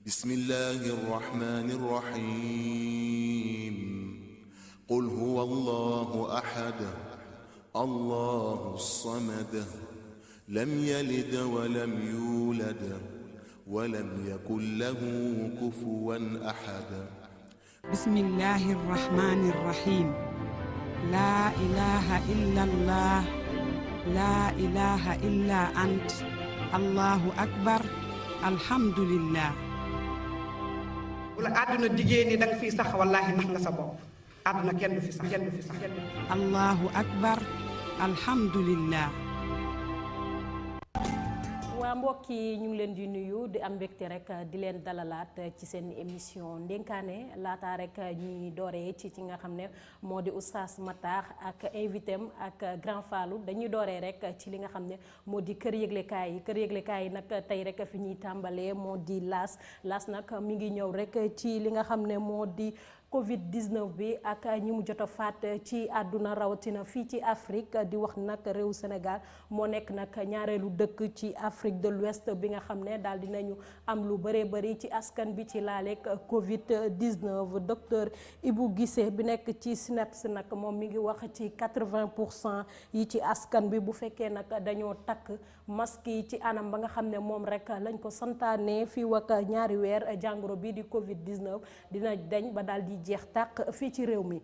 بسم الله الرحمن الرحيم قل هو الله أحد الله الصمد لم يلد ولم يولد ولم يكن له كفوا أحد بسم الله الرحمن الرحيم لا إله إلا الله لا إله إلا أنت الله أكبر الحمد لله wala àdduna diggée ni danga fiy sax wallaahi nax nga sa bopp àdduna kenn du fi sax kenn du fi sax الله أكبر الحمد لله waa mbokk yi ñu ngi leen di nuyu di am mbégte rek di leen dalalaat ci seen émission ndénkaane laata rek ñuy dooree ci nga xam ne moo di oustaz Matar ak invité am ak Grand Fallou dañuy dooree rek ci li nga xam ne moo di kër yëglekaay yi nag tey rek fi ñuy tàmbalee moo di laas nag mi ngi ñëw rek ci li nga xam ne moo di Covid-19 bi ak ñi mu jot a faat ci àdduna rawatina fii ci Afrique di wax nag réew Sénégal moo nekk nag ñaareelu dëkk ci Afrique de l'Ouest bi nga xam ne daal dinañu am lu bëree bëri ci askan bi ci laaleeg Covid-19 docteur Ibou Guissé bi nekk ci SNEIPS nag moom mi ngi wax ci 80% yi ci askan bi bu fekkee nag dañoo takk masque yi ci anam ba nga xam ne moom rek lañ ko santaane fii ak ñaari weer jàngoro bi di Covid-19 dina dañ ba daal di jeex tàq fii ci réew mi.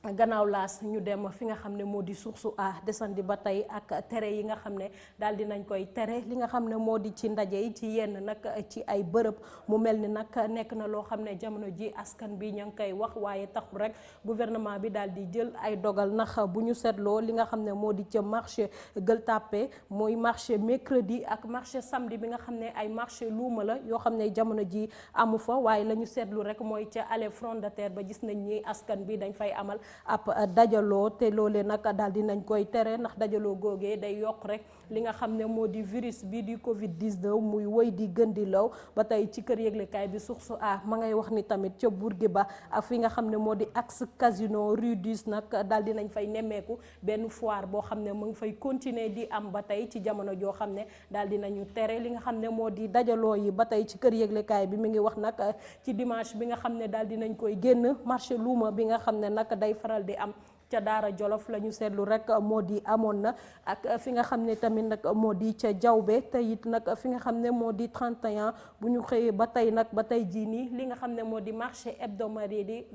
gannaaw laas ñu dem fi nga xam ne moo di source a desandi ba tey ak tere yi nga xam ne daal di nañ koy tere li nga xam ne moo di ci ndaje yi ci yenn nag ci ay bërëb mu mel ni nag nekk na loo xam ne jamono ji askan bi ña ngi koy wax waaye taxul rek gouvernement bi daal di jël ay dogal ndax bu ñu seetloo li nga xam ne moo di ca marché Gueule Tapée mooy marché mercredi ak marché samedi bi nga xam ne ay marché luuma la yoo xam ne jamono ji amu fa waaye la ñu seetlu rek mooy ca allée Front de Terre ba gis nañ ni askan bi dañ fay amal ab dajaloo te loolee nag daal di nañ koy tere ndax dajaloo googee day yokk rek li nga xam ne moo di virus bi di Covid-19 muy woy di gën di law ba tey ci kër yëglekaay bi source a ma ngay wax ni tamit ca Bourguiba ak fi nga xam ne moo di axe casino rue 10 nag daal di nañ fay nemmeeku benn foire boo xam ne mu ngi fay continuer di am ba tey ci jamono joo xam ne daal di nañu tere li nga xam ne moo di dajaloo yi ba tey ci kër yëglekaay bi mi ngi wax nag ci dimanche bi nga xam ne daal di nañ koy génn marché luuma bi nga xam ne nag day faral di am ca Daara Jolof la ñu seetlu rek moo di amoon na ak fi nga xam ne tamit nag moo di ca Jawbe te it nag fi nga xam ne moo di 31 bu ñu xëyee ba tey nag ba tey jii nii li nga xam ne moo di marché hebdomadaire di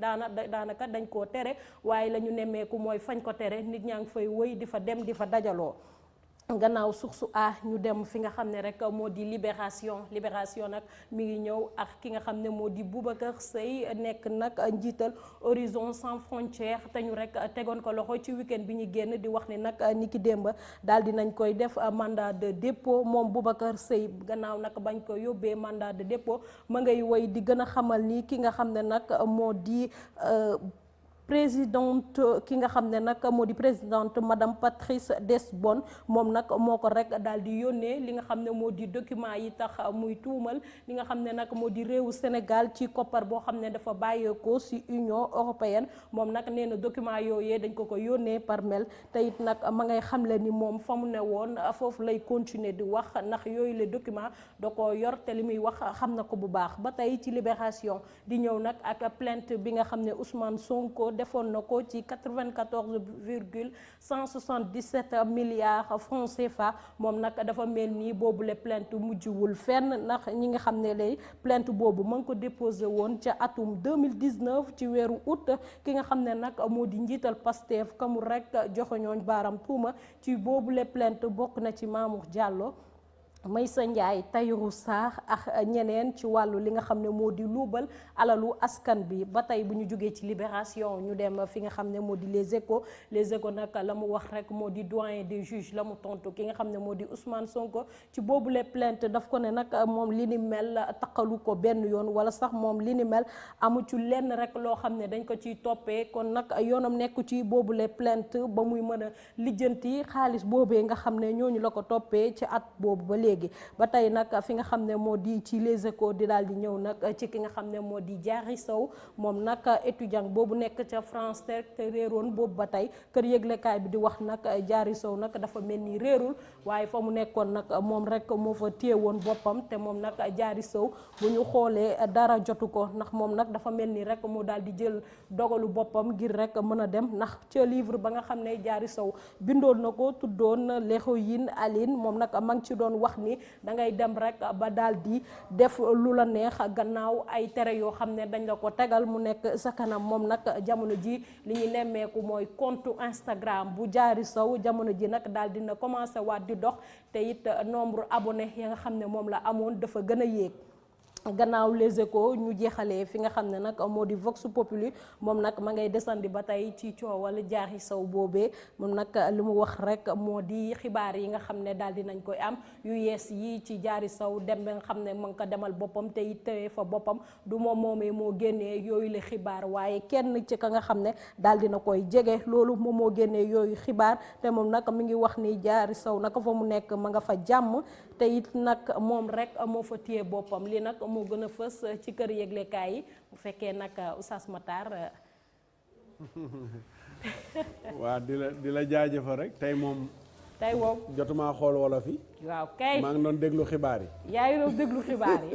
daanaka dañ koo tere waaye la ñu nemmeeku mooy fañ ko tere nit ñaa ngi fay wëy di fa dem di fa dajaloo. gannaaw source a ñu dem fi nga xam ne rek moo di libération nag mi ngi ñëw ak ki nga xam ne moo di Boubacar Seye nekk nag njiital Horizon Sans Frontières te ñu rek tegoon ko loxo ci week-end bi ñu génn di wax ni nag ni ki démb daal di nañ koy def mandat de dépôt moom Boubacar Seye gannaaw nag bañ ko yóbbee mandat de dépôt ma ngay woy di gën a xamal ni ki nga xam ne nag moo di présidente ki nga xam ne nag moo di présidente madame Patrice Desbonne moom nag moo ko rek daal di yónnee li nga xam ne moo di document yi tax muy tuumal li nga xam ne nag moo di réewu Sénégal ci koppar boo xam ne dafa bàyyeekoo ci Union européenne moom nag nee na document yooyee dañ ko yónnee par mail te it nag ma ngay xamle ni moom fa mu ne woon foofu lay continuer di wax ndax yooyu les documents da ko yor te li muy wax xam na ko bu baax ba tey ci libération di ñëw nag ak plainte bi nga xam ne Ousmane Sonko defoon na ko ci 94,177 milliards francs CFA moom nag dafa mel nii boobu le plainte mujjiwul fenn ndax ñi nga xam ne lay plainte boobu ma ngi ko déposé woon ca atum 2019 ci weeru août ki nga xam ne nag moo di njiital Pastef kamul rek joxoñooñ baaram tuuma ci boobu le plainte bokk na ci Mamour Diallo Maysa Ndiaye Tahirou Sarr ak ñeneen ci wàllu li nga xam ne moo di luubal alalu askan bi ba tey bu ñu jógee ci libération ñu dem fi nga xam ne moo di les échos nag la mu wax rek moo di doyen des juges la mu tontu ki nga xam ne moo di Ousmane Sonko ci boobu les plainte daf ko ne nag moom li ni mel taqalu ko benn yoon wala sax moom li ni mel amu ci lenn rek loo xam ne dañ ko ciy toppee kon nag yoonam nekku ci boobu les plainte ba muy mën a lijjanti xaalis boobee nga xam ne ñooñu la ko toppee ci at boobu ba léegi léegi. ba tey nag fi nga xam ne moo di ci Les Échos di daal di ñëw nag ci ki nga xam ne moo di Diary Sow moom nag étudiant boobu nekk ca France te réeroon boobu ba tey kër yëglekaay bi di wax nag Diary Sow nag dafa mel ni réerul waaye fa mu nekkoon nag moom rek moo fa téye woon boppam te moom nag Diary Sow bu ñu xoolee dara jotu ko ndax moom nag dafa mel ni rek mu daal di jël dogalu boppam ngir rek mën a dem ndax ca livre ba nga xam ne Diary Sow bindoon na ko tuddoon l'héroïne Aline moom nag ma ngi ci doon wax ni da ngay dem rek ba daal di def lu la neex gannaaw ay tere yoo xam ne dañ la ko tegal mu nekk sa kanam. moom nag jamono ji li ñu nemmeeku mooy compte Instagram bu Diary Sow jamono ji nag daal dina commencé waat di dox te it nombre abonné ya nga xam ne moom la amoon dafa gën a yéeg. gannaaw Les Échos ñu jeexalee fi nga xam ne nag moo di Vox Populi moom nag ma ngay desandi ba tey ci coowal Diary Sow boobee moom nag li mu wax rek moo di xibaar yi nga xam ne daal di nañ koy am yu yees yi ci Diary Sow dem ba nga xam ne ma nga ko demal boppam te it tewee fa boppam du moom moomee moo génnee yooyu la xibaar waaye kenn ci ka nga xam ne daal dina koy jege loolu moom moo génnee yooyu xibaar te moom nag mi ngi wax ni Diary Sow naka fa mu nekk ma nga fa jàmm te it nag moom rek moo fa téye boppam li nag moo gën a fës ci kër yëglekaay yi bu fekkee nag Oustaz Matar. waa di la jaajëfal rek tey moom. tey moom jotuma xool wolof yi. waaw kay maa ngi doon déglu xibaar yi. yaa ngi doon déglu xibaar yi.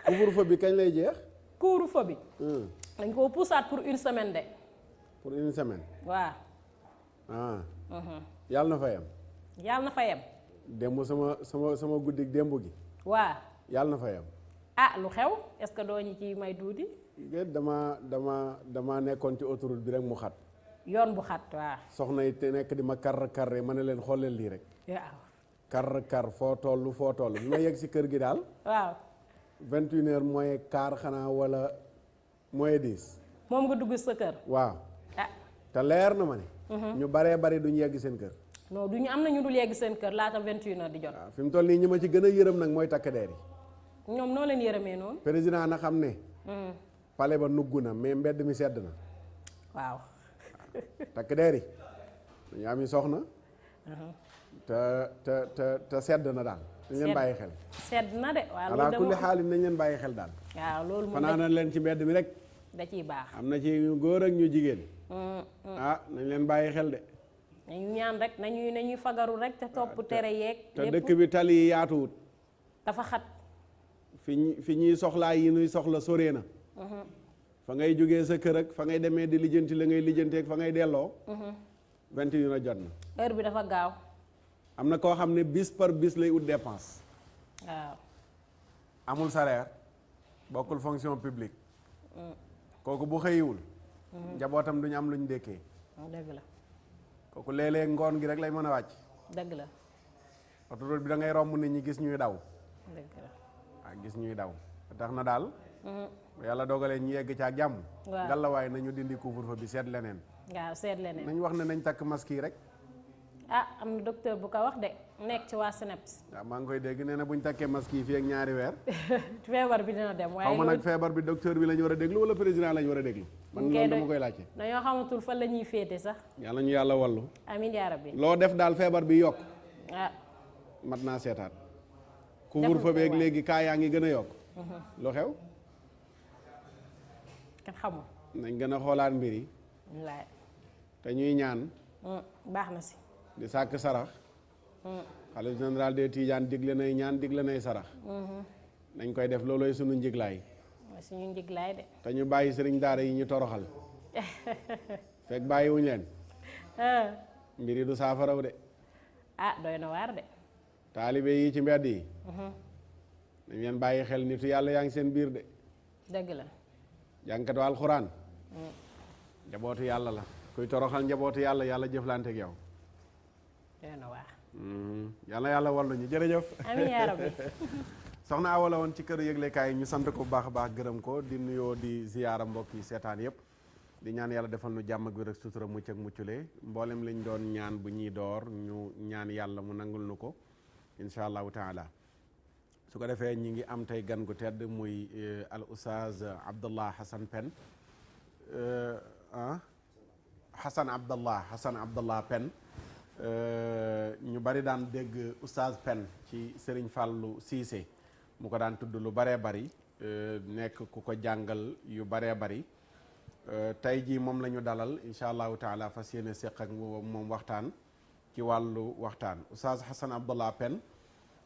couvre-feu bi kañ lay jeex. couvre-feu bi. dañ koo poussaat pour une semaine de. pour une semaine. waaw. yàlla na fa yem. yàlla na fa yem. démb sama guddi démb gi. waa yàlla na fa yem. lu xew est-ce que doo ñu ci may tuuti. dama nekkoon ci autoroute bi rek mu xat. yoon bu xat waaw. soxna yi te nekk di ma kar ma ne leen xool leen lii rek. waaw. kar foo toll bi ma yegg si kër gi daal. waaw. 21h moins quart xanaa wala moins 10. moom nga dugg sa kër. waaw. te leer na ma ne. ñu baree bari duñu yegg seen kër. non du ñu am na ñu dul yegg seen kër laata 21h di jot. waaw fi mu toll nii ñi ma ci gën a yërëm nag mooy takk deer yi. ñoom noo leen yërëmee noonu. président na xam ne. pale ba nugg na mais mbedd mi sedd na. waaw. takk deer yi dañu am soxna. te sedd na daal. dañ leen bàyyi xel. sedd na de waaw ala kulli xaalis nañ leen bàyyi xel daal. waaw loolu moom fanaanal leen ci mbedd mi rek. da ciy baax. am na ci ñu góor ak ñu jigéen. nañ leen bàyyi xel de. nañu ñaan rek nañuy fagaru rek te topp tere yeeg. te dëkk bi tali yi yaatuwut. dafa xat. fi ñuy soxlaa yi nuy soxla soree na. fa ngay jógee sa kër ak fa ngay demee di lijjanti la ngay lijjanteeg fa ngay delloo. 21 jot na. heure bi dafa gaaw. am na koo xam ne bis par bis lay ut dépense. waaw. amul salaire bokkul fonction publique. kooku bu xëyiwul. njabootam duñu am luñ dékkee. dëgg la. kooku léeg-léeg ngoon gi rek lay mën a wàcc. dëgg la. autoroute bi da ngay romb nit ñi gis ñuy daw. dëgg la. waaw gis ñuy daw tax na daal. yàlla dogalee ñu yegg ci ak jàmm. waaw ngallaawaay nañu dindi couvre-feu bi seet leneen. waaw seet leneen. nañ wax ne nañ takk masque yi rek. am na docteur bu ko wax de nekk ci waa SNEPS. waaw maa ngi koy dégg nee na bu ñu takkee masque yi fii ak ñaari weer. feebar bi dina dem waaye. xaw ma nag feebar bi docteur bi la ñu war a déglu wala président la ñu war a déglu. man loolu dama koy laajte. dañoo xamatul fan la ñuy féete sax. yàlla ñu yàlla wallu. amiin yaa rabbi. loo def daal feebar bi yokk. mat naa seetaat. couvre-feu beeg léegi kaa yaa ngi gën a yokk. lu xew. kenn xamul. nañ gën a xoolaat mbir yi. wallaay. te ñuy ñaan. baax na si. di sàkk sarax. xalifa général des Tidianes digle nay ñaan digle nay sarax. nañ koy def loolooy sunu njiglaay. suñu njiglaay de. te ñu bàyyi sëriñ daara yi ñu toroxal. fekk bàyyiwuñ leen. mbir yi du saafaraw de. doy na waar de. taalibe yi ci mbedd yi. dañ leen bàyyi xel nitu yàlla yaa ngi seen biir de. dëgg la. jànkatu alxuraan. njabootu yàlla la. kuy toroxal njabootu yàlla yàlla jëflante ak yow. doy na waar. yàlla wallu ñu jërëjëf. amiin yaa rabbi. soxna Awa la woon ci kër yëglekaay ñu sant ko bu baax a baax gërëm ko di nuyoo di ziyaara mbokk yi seetaan yëpp di ñaan yàlla defal nu jàmm ak wér ak sutura mucc ak muccule mboolem lañ doon ñaan bu ñuy door ñu ñaan yàlla mu nangul nu ko incha allahu taala su ko defee ñi ngi am tey gan gu tedd muy al oustaz Abdallah Hassan Penn Hassan Abdallah Penn ñu bari daan dégg oustaz Pen ci Serigne Fallou Cissé mu ko daan tudd lu baree bari nekk ku ko jàngal yu baree bari tey jii moom la ñu dalal incha allahu taala fas yéene séq ak moom waxtaan ci wàllu waxtaan oustaz Hassan Abdallah Pen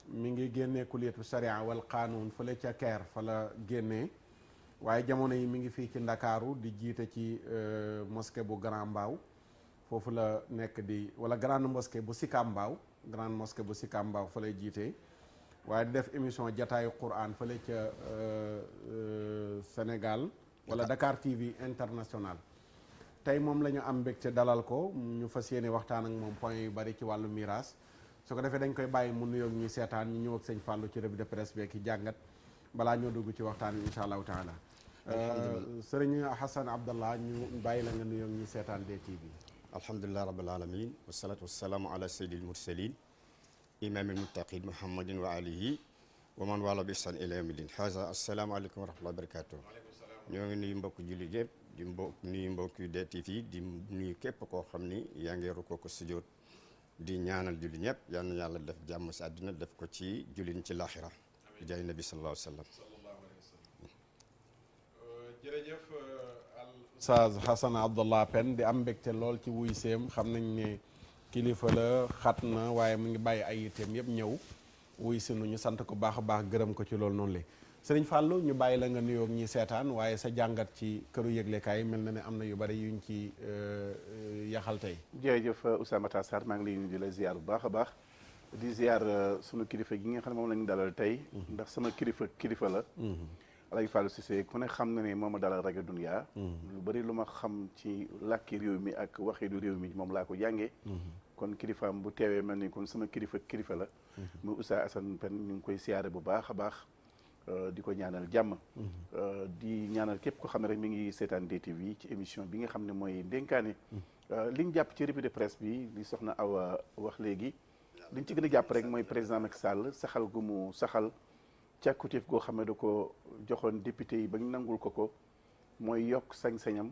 mi ngi génnee kuliyatu sharia wal qaanuun fële ca Caire fa la génnee waaye jamono yi mi ngi fii ci Ndakaaru di jiite ci mosquée bu Grand Mbao foofu la nekk di wala grande mosquée bu Sicap Mbao grande mosquée bu Sicap Mbao fa lay jiite waaye di def émission jataayu Qur'an fële ca Sénégal wala Dakar TV international tey moom la ñu am mbégte dalal ko ñu fas yéene waxtaan ak moom point yu bari ci wàllu miraas su ko defee dañ koy bàyyi mu nuyoog ñuy seetaan ñu ñëw ak sëñ Fallou ci revue de presse bi ki jàngat balaa ñoo dugg ci waxtaan bi incha allahu taala sëriñ Hassan Abdallah ñu bàyyi la nga nuyoog ñuy seetaan DTV. alhamdulilah rabbil alamin wasalaatu wasalaamu ala sayyidil mursalin imaamil muttaqin muhammadin wa alihi wa man wala bi ihsan ila yawmi din haza asalaamaaleykum wa rahmatullahi wa barakatuh ñoo ngi nuyu mbokk jullit yëpp di nuyu mbokk DTV di nuyu képp koo xam ni yaa ngi rukkoo ko sujjóot di ñaanal julli ñëpp yal na yàlla def jàmm si àddina def ko ci julliñ ci laaxira di jaay nabi sallallahu alayhi wa sallam. jërëjëf Oustaz Hassan Abdallah Pen di am mbégte lool ci wuy seem xam nañ ne kilifa la xat na waaye mu ngi bàyyi ay yitteem yëpp ñëw wuy si nu ñu sant ko baax a baax gërëm ko ci loolu noonu la sëriñ Fallou ñu bàyyi la nga nuyoog ñi seetaan waaye sa jàngat ci këru yëglekaay mel na ne am na yu bari yuñ ci yaxal tey. jërëjëf Ousama Tassar maa ngi lay nuyu di la ziar bu baax a baax di ziar sunu kilifa gi nga xam ne moom la ñu dalal tey ndax sama kilifa la. Alaaji Fallou Cissé ku ne xam na ne moom a dalal rajo Dunya. lu bari lu ma xam ci làkki réew mi ak waxidu réew mi moom laa ko jàngee. kon kilifaam bu teewee mel ni kon sama kilifa la. muy Oustaz Hassan Pen ñu ngi koy siyaare bu baax a baax. di ko ñaanal jàmm. di ñaanal képp ko xam ne rek mi ngi seetaan DTV ci émission bi nga xam ne mooy ndénkaane. li ñu jàpp ci revue de presse bi li soxna Awa wax léegi. li ñu ci gën a jàpp rek mooy président Macky Sall saxal gu mu saxal. càkkutéef goo xam ne da ko joxoon député yi ba ñu nangul ko mooy yokk sañ-sañam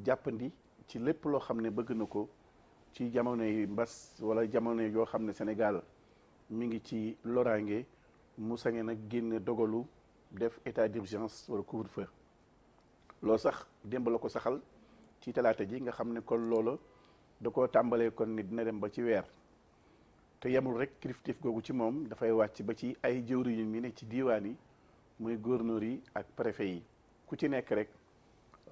jàppandi ci lépp loo xam ne bëgg na ko ci jamonoy mbas wala jamono yoo xam ne Sénégal mi ngi ci loraange mu sañe nag génne dogalu def état d'urgence wala couvre-feu loolu sax démb la ko saxal ci talaata ji nga xam ne kon loola da koo tàmbalee kon ni dina dem ba ci weer te yemul rek kilifteef googu ci moom dafay wàcc ba ci ay jëwriñ yi ne ci diiwaan yi muy gouverneur yi ak préfet yi ku ci nekk rek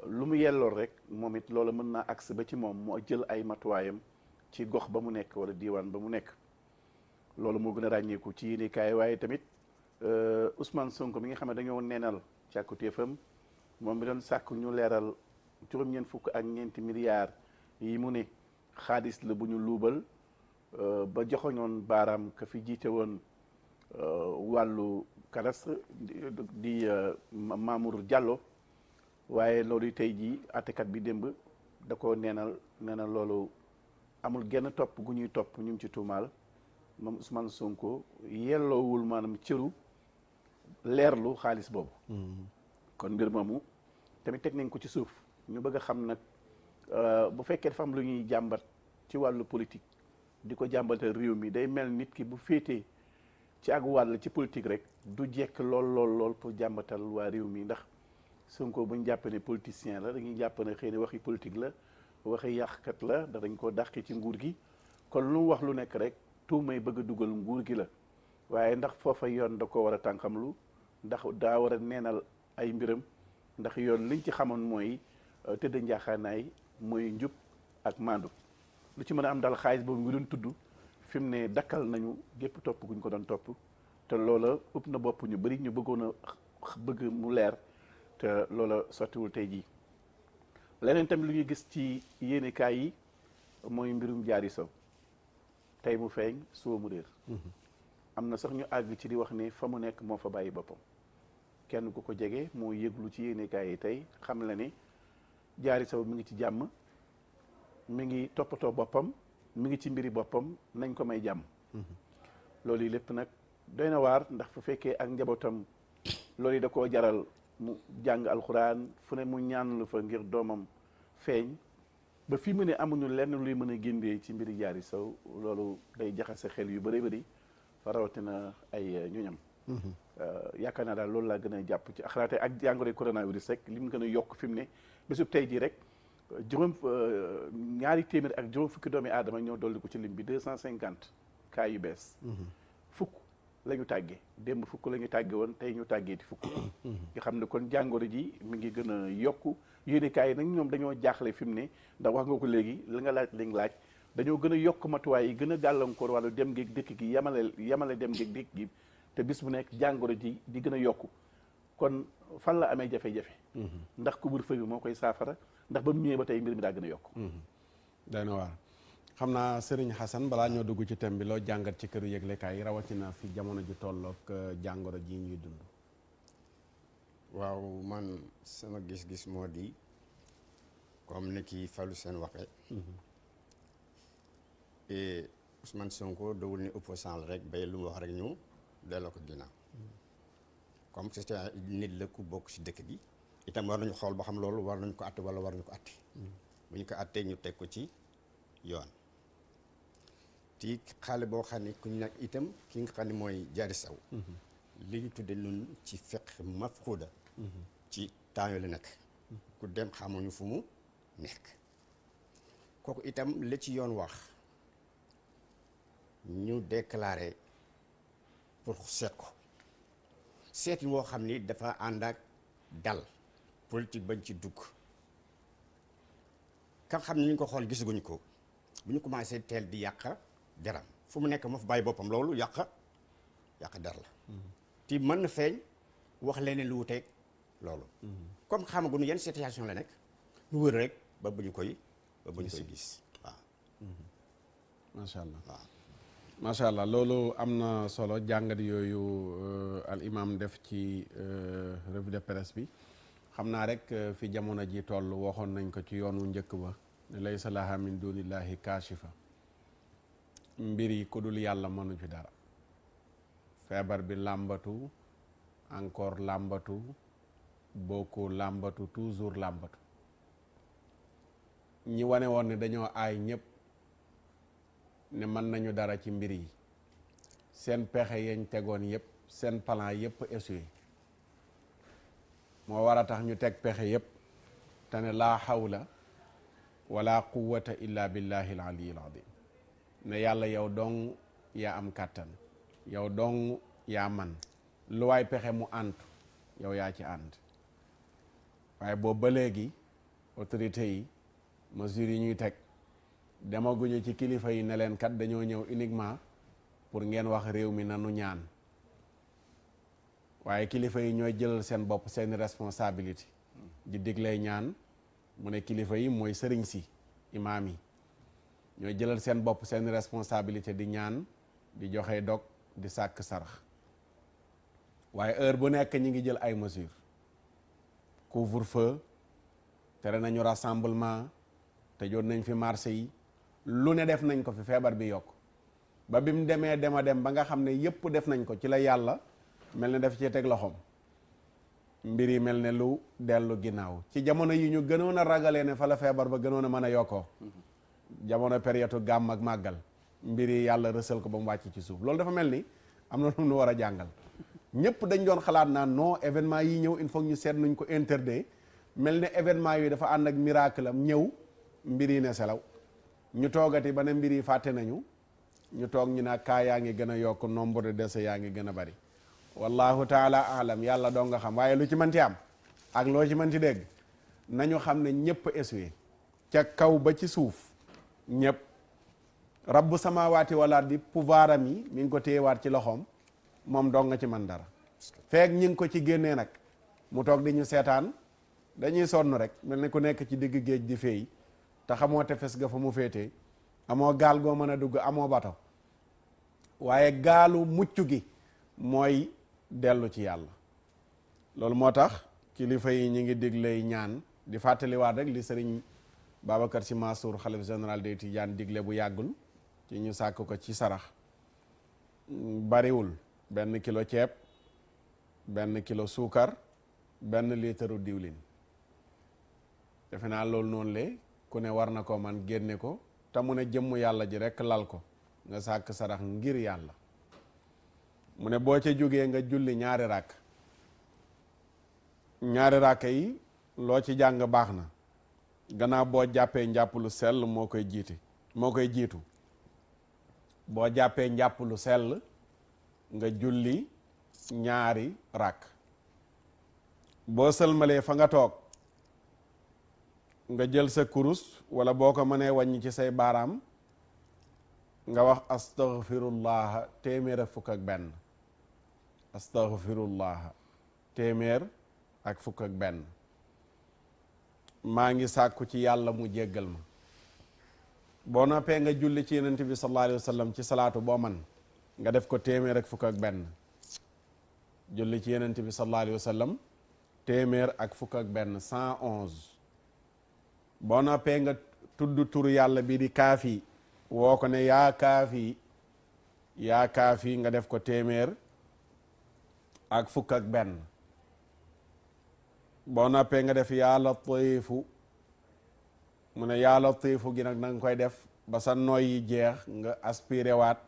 lu mu yellool rek moom it loolu mën naa agsi ba ci moom moo jël ay matuwaayam ci gox ba mu nekk wala diiwaan ba mu nekk loolu moo gën a ràññeeku ci yéenekaay waaye tamit Ousmane Sonko mi nga xam ne dañoo neenal càkkutéefam moom mi doon sàkk ñu leeral juróom-ñeent fukk ak ñeenti milliards yi mu ne xaalis la bu ñu luubal ba joxoñoon baaraam ka fi jiite woon wàllu cadastre di Mamour Diallo waaye loolu tey jii àttekat bi démb da ko neenal loolu amul genn topp gu ñuy topp ñu ngi ci tuumaal moom Ousmane Sonko yelloowul maanaam cëru leerlu xaalis boobu. kon mbir moomu tamit teg nañ ko ci suuf ñu bëgg a xam nag bu fekkee dafa am lu ñuy jàmbat ci wàllu politique. di ko jàmbatal réew mi day mel nit ki bu féetee ci ak wàll ci politique rek du jekk lool pour jàmbatal waa réew mi ndax Sonko bu ñu jàpp ne politicien la dañuy jàpp ne xëy na waxi politique la waxi yàqkat la da dañ ko dàqi ci nguur gi kon lu mu wax lu nekk rek tuumay bëgg a dugal nguur gi la waaye ndax foofa yoon da ko war a tànqamlu ndax daa war a neenal ay mbiram ndax yoon liñ ci xamoon mooy tëdd njaaxaanaay mooy njub ak maandu lu ci mën a am daal xaalis boobu ngi doon tudd fi mu ne dakkal nañu gépp topp guñ ko doon topp te loola ëpp na bopp ñu bëri ñu bëggoon a bëgg mu leer te loola sottiwul tey jii leneen tamit lu ñuy gis ci yéenekaay yi mooy mbirum Diary Sow tey mu feeñ suba mu réer am na sax ñu àgg ci di wax ne fa mu nekk moo fa bàyyi boppam kenn ku ko jege moo yëglu ci yéenekaay yi tey xam la ne Diary Sow mi ngi ci jàmm mi ngi toppatoo boppam mi ngi ci mbiri boppam nañ ko may jàmm loolu yi lépp nag doy na waar ndax fu fekkee ak njabootam loolu yi da koo jaral mu jàng alxuraan fu ne mu ñaan lu fa ngir doomam feeñ ba fii mu ne amuñu lenn luy mën a géndee ci mbiri Diary Sow loolu day jaxase xel yu bëri bëri fa rawatina ay ñoñam yaakaar naa daal loolu laa gën a jàpp ci xalaate ak jàngoro coronavirus rek li mu gën a yokk fi mu ne bésub tey jii rek ñaari téeméer ak juróom fukki doomi aadama ñoo dolli ko ci lim bi 250 cas yu bees fukk la ñu tàggee démb fukk la ñu tàgge woon tey ñu tàggeeti fukk nga xam ne kon jàngoro ji mi ngi gën a yokku yéenekaay yi nag ñoom dañoo jaaxle fi mu ne ndax wax nga ko léegi li nga laaj dañoo gën a yokk matuwaay yi gën a gàllankoor wàllu dem geeg dëkk gi yamale dem geeg dëkk gi te bis bu nekk jàngoro ji di gën a yokku kon fan la amee jafe-jafe ndax couvre-feu bi moo koy saafara ndax ba mu ñëwee ba tey mbir mi daa gën a yokku day na waar xam naa Serigne Hassan balaa ñoo dugg ci thème bi loo jàngat ci këru yëglekaay yi rawatina fi jamono ju tollook jàngoro ji ñuy dund. waaw man sama gis-gis moo di comme ni ki Fallou Sène waxee et Ousmane Sonko dowul ni opposant la rek bay lu mu wax rek ñu delloo ko ginnaaw comme c'est nit la ku bokk ci dëkk bi itam war nañu xool ba xam loolu war nañu ko àtte wala war nañu ko àtte bu ñu ko àttee ñu teg ko ci yoon ti xale boo xam ne ku ñu nag itam ki nga xam ne mooy Diary Sow li ñu tudde nun ci fiqh mafquda ci temps la nekk ku dem xamuñu fu mu nekk kooku itam la ci yoon wax ñu déclaré pour seet ko seet yi moo xam ni dafa ànd ak dal politique bañ ci dugg ka xam ne ñu ko xool gisaguñu ko bu ñu commencé teel di yàq deram fu mu nekk moo fa bàyyi boppam loolu yàq der la ti mën na feeñ wax leneen lu wuteeg loolu comme xamaguñu yenn situation la nekk ñu wër rek ba bu ñu koy gis waaw macha allah waaw macha allah loolu am na solo jàngat yooyu al imam def ci revue de presse bi xam naa rek fi jamono ji toll waxoon nañ ko ci yoon wu njëkk ba ne laysa laha min dunillahi kaashifa mbir yi ku dul yàlla mënu ci dara feebar bi làmbatu encore làmbatu beaucoup làmbatu toujours làmbatu ñi wane woon ne dañoo aay ñëpp ne mën nañu dara ci mbir yi seen pexe yañ tegoon yëpp seen plan yëpp essuyé moo war a tax ñu teg pexe yëpp te ne laa hawla wala quwwata illa billahi al aliyyil azim ne yàlla yow dong yaa am kàttan yow dong yaa man lu waay pexe mu àntu yow yaa ci ànd waaye boobu ba léegi autorités yi mesures yi ñuy teg demaguñu ci kilifa yi ne leen kat dañoo ñëw uniquement pour ngeen wax réew mi nanu ñaan waaye kilifa yi ñooy jëlal seen bopp seen responsabilité di diglay ñaan mu ne kilifa yi mooy sëriñ si imaam yi ñooy jëlal seen bopp seen responsabilité di ñaan di joxe dog di sàkk sarax waaye heure bu nekk ñi ngi jël ay mesures couvre-feu tere nañu rassemblement tëjoon nañ fi marché yi lu ne def nañ ko fi feebar bi yokk ba bi mu demee dem ba nga xam ne yëpp def nañ ko ci la yàlla mel ne def ci teg loxoom mbir yi mel ne lu dellu ginnaaw ci jamono yi ñu gënoon a ragalee ne fa la feebar ba gënoon a mën a yokkoo jamono période gàmm ak màggal mbir yi yàlla rësal ko ba mu wàcc ci suuf loolu dafa mel ni am na lu mu war a jàngal ñëpp dañ doon xalaat naan non événement yi ñëw il faut ñu seet nuñ ko interdit mel ne événement yi dafa ànd ak miracle am ñëw mbir yi ne selaw ñu toogati ba ne mbir yi fàtte nañu ñu toog ñu ne kaa yaa ngi gën a yokk nombre de décès yaa ngi gën a bari wallahu taala alam yàlla doo nga xam waaye lu ci mënti am ak loo ci mënti dégg nañu xam ne ñëpp essuyé ca kaw ba ci suuf ñëpp rabbu samawaati wal ardi pouvoir am yi mi ngi ko téyewaat ci loxoom moom dong nga ci man dara feek ñi ngi ko ci génnee nag mu toog di ñu seetaan dañuy sonn rek mel ni ku nekk ci digg géej di feey te xamoo tefes ga fa mu féetee amoo gaal goo mën a dugg amoo bato waaye gaalu mucc gi mooy dellu ci yàlla loolu moo tax kilifa yi ñi ngi digley ñaan di fàttaliwaat rek li sëriñ Babacar Sy Mansour xalif général des Tidianes digle bu yàggul ci ñu sàkk ko ci sarax bariwul 1 kilo ceeb 1 kilo suukar 1 litre diwlin defe naa loolu noonu le ku ne war na ko man génne ko te mu ne jëmm yàlla ji rekk lal ko nga sàkk sarax ngir yàlla. mu ne boo ca jógee nga julli ñaari ràkk yi loo ci jàng baax na gannaaw boo jàppee njàpp lu sell moo koy jiitu boo jàppee njàpp lu sell nga julli ñaari ràkk. boo sëlmalee fa nga toog nga jël sa kurus wala boo ko mënee wàññi ci say baaraam nga wax astaghfirullaha téeméer ak fukk ak benn astaghfirullaha téeméer ak fukk ak benn. maa ngi sàkku ci yàlla mu jéggal ma. boo noppee nga julli ci yonent bi sallallahu alayhi wa sallam ci salaatu boo man nga def ko téeméer ak fukk ak benn. julli ci yonent bi sallallahu alayhi wa sallam téeméer ak fukk ak benn 111. boo noppee nga tudd turu yàlla bi di kaafi woo ko ne yaa kaafi nga def ko téeméer ak fukk ak benn. boo noppee nga def yaa latiifu mu ne yaa latiifu gi nag na nga koy def ba sa noy yi jeex nga aspiré waat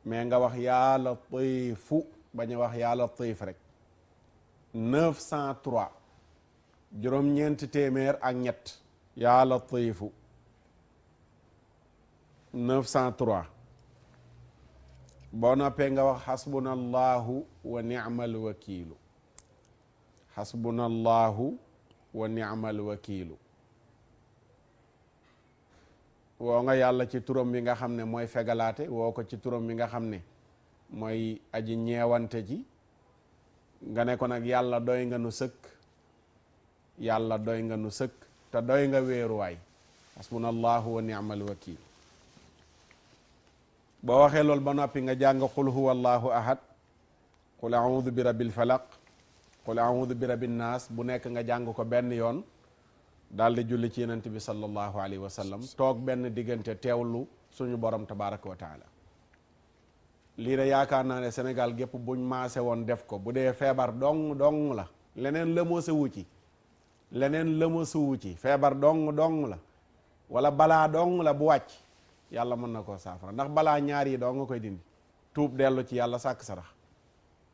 mais nga wax yaa latiifu bañ a wax yaa latiif rek. 903 juróom-ñeenti téeméer ak ñett yaa latiifu 903. boo noppee nga wax xasbunallahu wa ni'mal wakiilu xasbunallahu wa ni'mal wakiilu. woo nga yàlla ci turam bi nga xam ne mooy fegalaate woo ko ci turam bi nga xam ne mooy aji ñeewante ji nga ne ko nag yàlla doy nga nu sëkk yàlla doy nga nu sëkk te doy nga wéeruwaay xasbunallahu wa ni'mal wakiil. boo waxee loolu ba noppi nga jàng qul huwa allahu ahad qul a'udhu bi rabbil falaq qul a'udhu bi rabbin naas bu nekk nga jàng ko benn yoon daal di julli ci yonent bi sallallahu alayhi wa sallam toog benn diggante teewlu suñu borom tabaraka wa taala. lii de yaakaar naa ne Sénégal gépp buñ maase woon def ko bu dee feebar dong la leneen lëmoosewu ci feebar dong la wala balaa dong la bu wàcc yàlla mën na koo saafara ndax balaa ñaar yi doo nga koy dindi tuub dellu ci yàlla sàkk sarax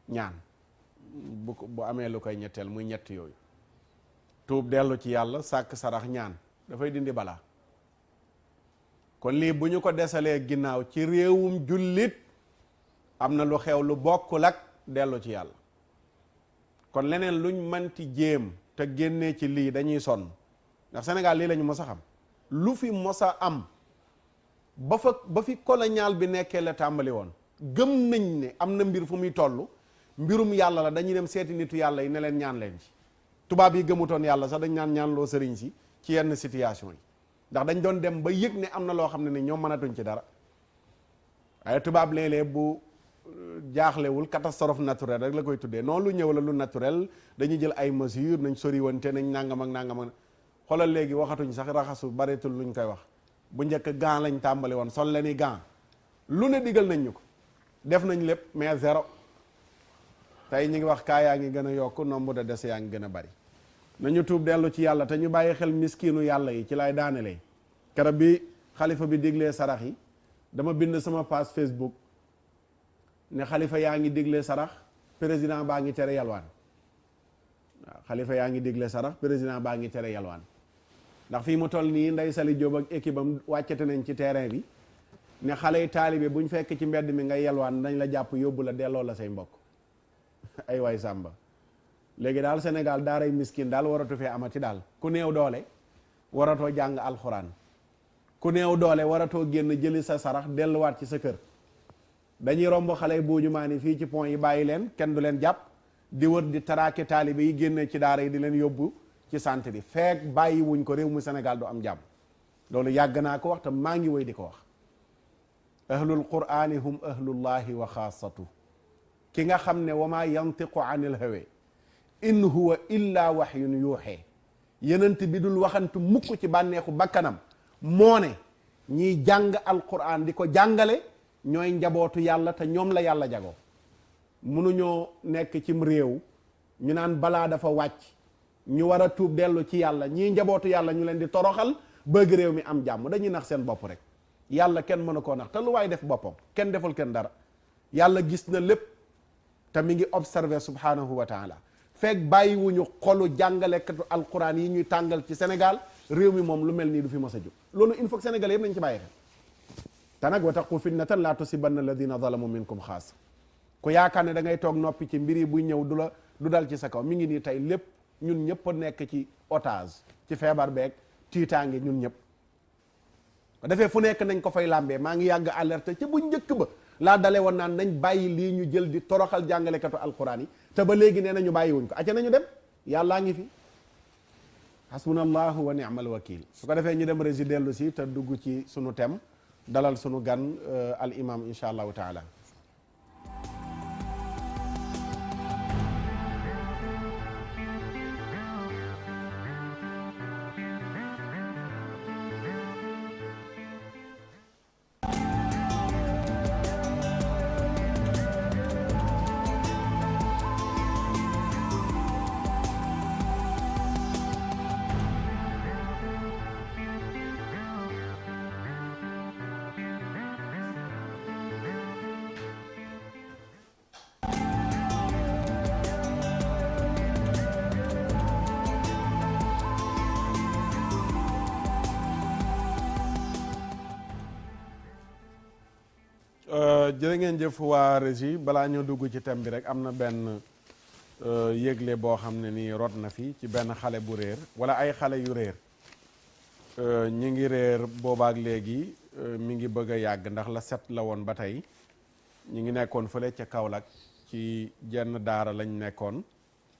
ñaan bu amee lu koy ñetteel muy ñett yooyu tuub dellu ci yàlla sàkk sarax ñaan dafay dindi balaa. kon lii bu ñu ko desalee ginnaaw ci réewum jullit am na lu xew lu bokkul ak dellu ci yàlla. kon leneen luñ manti jéem te génnee ci lii dañuy sonn ndax Sénégal lii lañu mos a xam lu fi mos a am ba fi colonial bi nekkee la tàmbali woon gëm nañ ne am na mbir fu muy toll mbirum yàlla la dañuy dem seeti nitu yàlla yi ne leen ñaan leen ci. tubaab yi gëmutoon yàlla sax dañ ñaan loo sëriñ si ci yenn situation yi ndax dañ doon dem ba yëg ne am na loo xam ne ni ñoom mënatuñ ci dara waaye tubaab léeg-léeg bu jaaxlewul catastrophe naturelle rek la koy tuddee noonu lu ñëw la lu naturel dañuy jël ay mesures nañ soriwante nañ nangam ak xoolal léegi waxatuñ sax raxasu bareetul luñ koy wax bu njëkk gant lañ tàmbali woon sol leen i gant lu ne digal nañ ñu ko def nañ lépp mais zéro tey ñu ngi wax kaa yaa ngi gën a yokk nombre de décès yaa ngi gën a bari nañu tuub dellu ci yàlla te ñu bàyyi xel miskiinu yàlla yi ci lay daanelee keroog bi xalifa bi diglee sarax yi dama bind sama page Facebook ne xalifa yaa ngi diglee sarax président baa ngi tere yalwaan waaw xalifa yaa ngi digle sarax président baa ngi tere yalwaan ndax fii mu toll nii Ndeye Sali Diop ak équipe am wàccate nañ ci terrain bi ne xale yi taalibe buñ fekk ci mbedd mi ngay yalwaan dañ la jàpp yóbbu la delloo la say mbokk ay waay sàmba léegi daal Sénégal daaray miskin daal waratu fee amati daal ku néew doole waratoo jàng alxuraan ku néew doole waratoo génn jëli sa sarax delluwaat ci sa kër dañuy romb xale yi buuñu maa ni fii ci pont yi bàyyi leen kenn du leen jàpp di wër di taraake taalibe yi génne ci daara yi di leen yóbbu ci santé bi feek bàyyi wuñ ko réew mu Sénégal du am jàmm loolu yàgg naa ko wax te maa ngi woy di ko wax ahlul qur'ani hum ahlullahi wa xaasatu ki nga xam ne wa maa yantiqu anil hawa in huwa illa wahyun yuuxee yenent bi dul waxantu mukk ci bànneexu bakkanam moo ne ñiy jàng alquran di ko jàngale ñooy njabootu yàlla te ñoom la yàlla jagoo mënuñoo nekk cim réew ñu naan balaa dafa wàcc ñu war a tuub dellu ci yàlla ñii njabootu yàlla ñu leen di toroxal bëgg réew mi am jàmm, dañuy nax seen bopp rek. yàlla kenn mënu koo nax te lu waay def boppam, kenn deful kenn dara. yàlla gis na lépp te mi ngi observé subhanahu wa taala. fekk bàyyiwuñu xolu jàngalekatu alquran yi ñuy tàngal ci Sénégal, réew mi moom lu mel nii du fi mës a jóg. loolu il faut que Sénégalais yëpp nañ ci bàyyi xel. te nag wa taqu fitnatan laa tusibanna alladina zalamu minkum xaas. ku yaakaar ne da ngay toog noppi ci mbir yi buy ñëw du dal ci sa kaw. mi ngi nii tey lépp ñun ñëpp a nekk ci otage ci feebar beeg tiitaange ñun ñëpp. ko defee fu nekk nañ ko fay làmbee. maa ngi yàgg alerte ca bu njëkk ba laa dale woon naan nañ bàyyi lii ñu jël di toroxal jàngalekatu alquran yi, te ba léegi nee nañu bàyyi wuñ ko. acca nañu dem, yàllaa ngi fi. hasbunallahu wa ni'mal wakil. su ko defee ñu dem rési dellu si te dugg ci sunu thème, dalal sunu gan al imam insha allahu taala. jërë ngeen jëf waa régie. balaa ñoo dugg ci thème bi rek am na benn yëgle boo xam ne nii rot na fi ci benn xale bu réer wala ay xale yu réer. ñi ngi réer boobaak léegi mi ngi bëgg a yàgg ndax la set la woon ba tey. ñi ngi nekkoon fële ca Kaolack ci jenn daara lañ nekkoon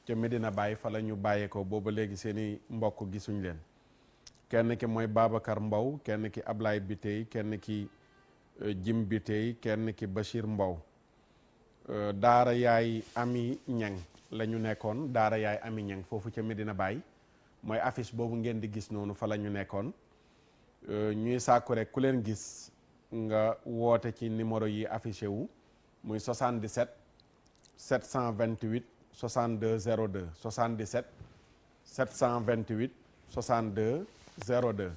ca Medina Baye fa la ñu bàyyee ko booba léegi seeni mbokk gisuñ leen. kenn ki mooy Babacar Mbow, kenn ki Ablaye Bitey, kenn ki Jim Bitey, kenn ki Bachir Mbow. daara yaay Ami Ñang la ñu nekkoon, daara yaay Ami Ñang foofu ca Medina Baye mooy affiche boobu ngeen di gis noonu fa la ñu nekkoon. ñuy sàkku rek ku leen gis nga woote ci numéro yi affiché wu muy 77 728 62 02 77 728 62 02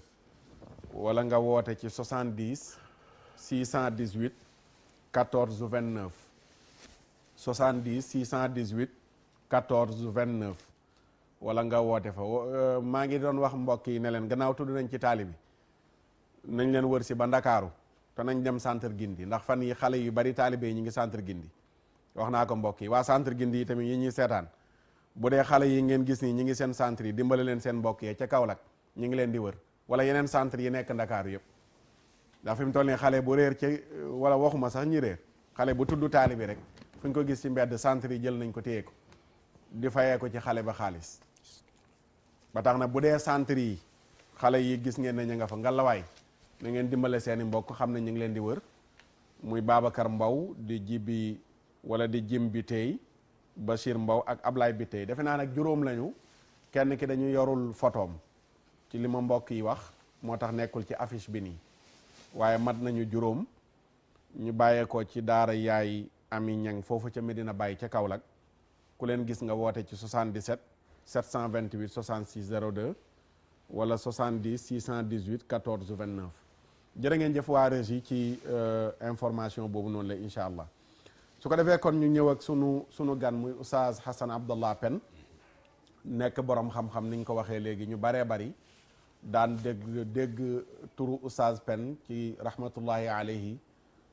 wala nga woote ci 70 618 14 29 70 618 14 29 wala nga woote fa. maa ngi doon wax mbokk yi ne leen gannaaw tudd nañ ci taali bi nañ leen wër si ba Ndakaaru te nañ dem centre Gindi ndax fan yi xale yu bari taalibe yi ñu ngi centre Gindi. wax naa ko mbokk yi waa centre Gindi yi tamit yi ñuy seetaan bu dee xale yi ngeen gis nii ñi ngi seen centre yi dimbale leen seen mbokk yi ca Kaolack ñi ngi leen di wër wala yeneen centre yi nekk Ndakaaru yëpp. ndax fi mu toll nii xale bu réer ci wala waxuma sax ñi réer xale bu tudd taalibe rek fu ñu ko gis ci mbedd centre yi jël nañ ko téye ko di fayee ko ci xale ba xaalis. ba tax na bu dee centre yi xale yi gis ngeen ne ñu nga fa ngalawaay na ngeen dimbale seeni mbokk xam ne ñu ngi leen di wër muy Babacar Mbow di Jibi wala di Jim Bitey, Bachir Mbow ak Ablaye Bitey. defe naa nag juróom lañu, kenn ki dañu yorul photoom ci li ma mbokk yi wax moo tax nekkul ci affiche bi nii waaye mat nañu juróom. ñu bàyyeekoo ci daara yaay Ami Ñang foofu ca Medina Baye ca Kaolack ku leen gis nga woote ci 77 728 66 02 wala 70 618 14 29. jërë ngeen jëf waa régie ci information boobu noonu la incha allah. su ko defee kon ñu ñëw ak sunu gan muy Oustaz Hassan Abdallah Penn nekk borom xam-xam ni ñu ko waxee léegi ñu baree bari daan dégg turu Oustaz Penn ci rahmatullahi alayhi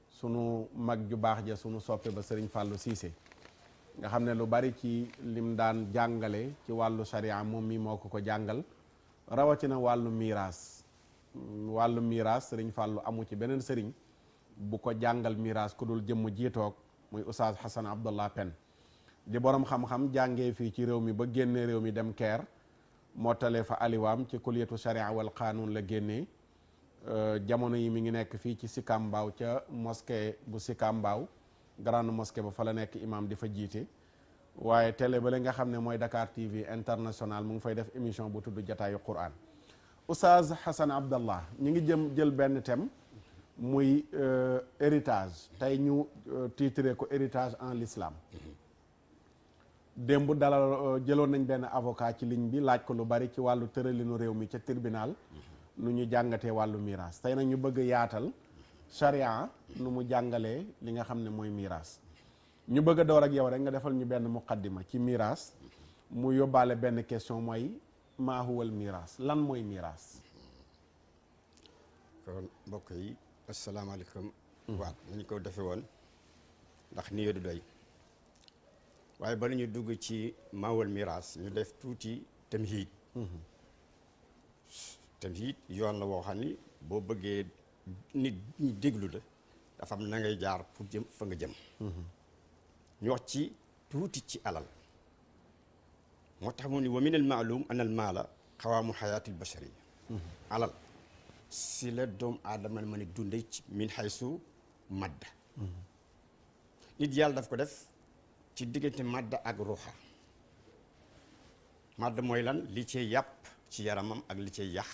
sunu mag ju baax ja sunu soppe ba Serigne Fallou Cissé nga xam ne lu bari ci lim daan jàngale ci wàllu sharia moom mi moo ko jàngal rawatina wàllu miiraas. wàllu miiraas Serigne Fallou amu ci beneen Serigne bu ko jàngal miiraas ku dul jëmm jiitoog muy Oustaz Hassan Abdallah Penn di borom xam-xam jàngee fii ci réew mi ba génnee réew mi dem Caire mottale fa aliwaam ci kulliyatu sharia wal qanun la génnee. jamono yi mi ngi nekk fii ci Sicap Mbao ca mosquée bu Sicap Mbao grande mosquée ba fa la nekk imam di fa jiite. waaye télé ba la nga xam ne mooy Dakar TV international mu ngi fay def émission bu tudd jataayu Qur'an. Oustaz Hassan Abdallah ñu ngi jël benn thème muy héritage tey ñu titré ko héritage en l'islam. démb dalal jëloon nañ benn avocat ci ligne bi laaj ko lu bari ci wàllu tëralinu réew mi ca tribunal nu ñu jàngatee wàllu miraas tey nag ñu bëgg yaatal charia nu mu jàngalee li nga xam ne mooy miraas ñu bëgg a door ak yow rek nga defal ñu benn muqaddima ci miraas mu yóbbaale benn question mooy maa huwal miraas lan mooy miraas. kon mbokk yi asalaamaaleykum. waaw nañu ko defe woon ndax ni du doy waaye bala ñu dugg ci maawal miraas ñu def tuuti tamhiid. tamhiid yoon la woo xam ni boo bëggee nit ñi déglu la dafa am na ngay jaar pour jëm fa nga jëm. ñu wax ci tuuti ci alal moo tax mu ni wa min al maalum an al maala xawaamu xayaatil bashariya. alal si la doomu aadama mën a dundee ci min xaysu madda. nit yàlla daf ko def ci diggante madda ak ruuxa. madda mooy lan li cee yàpp ci yaramam ak li cee yax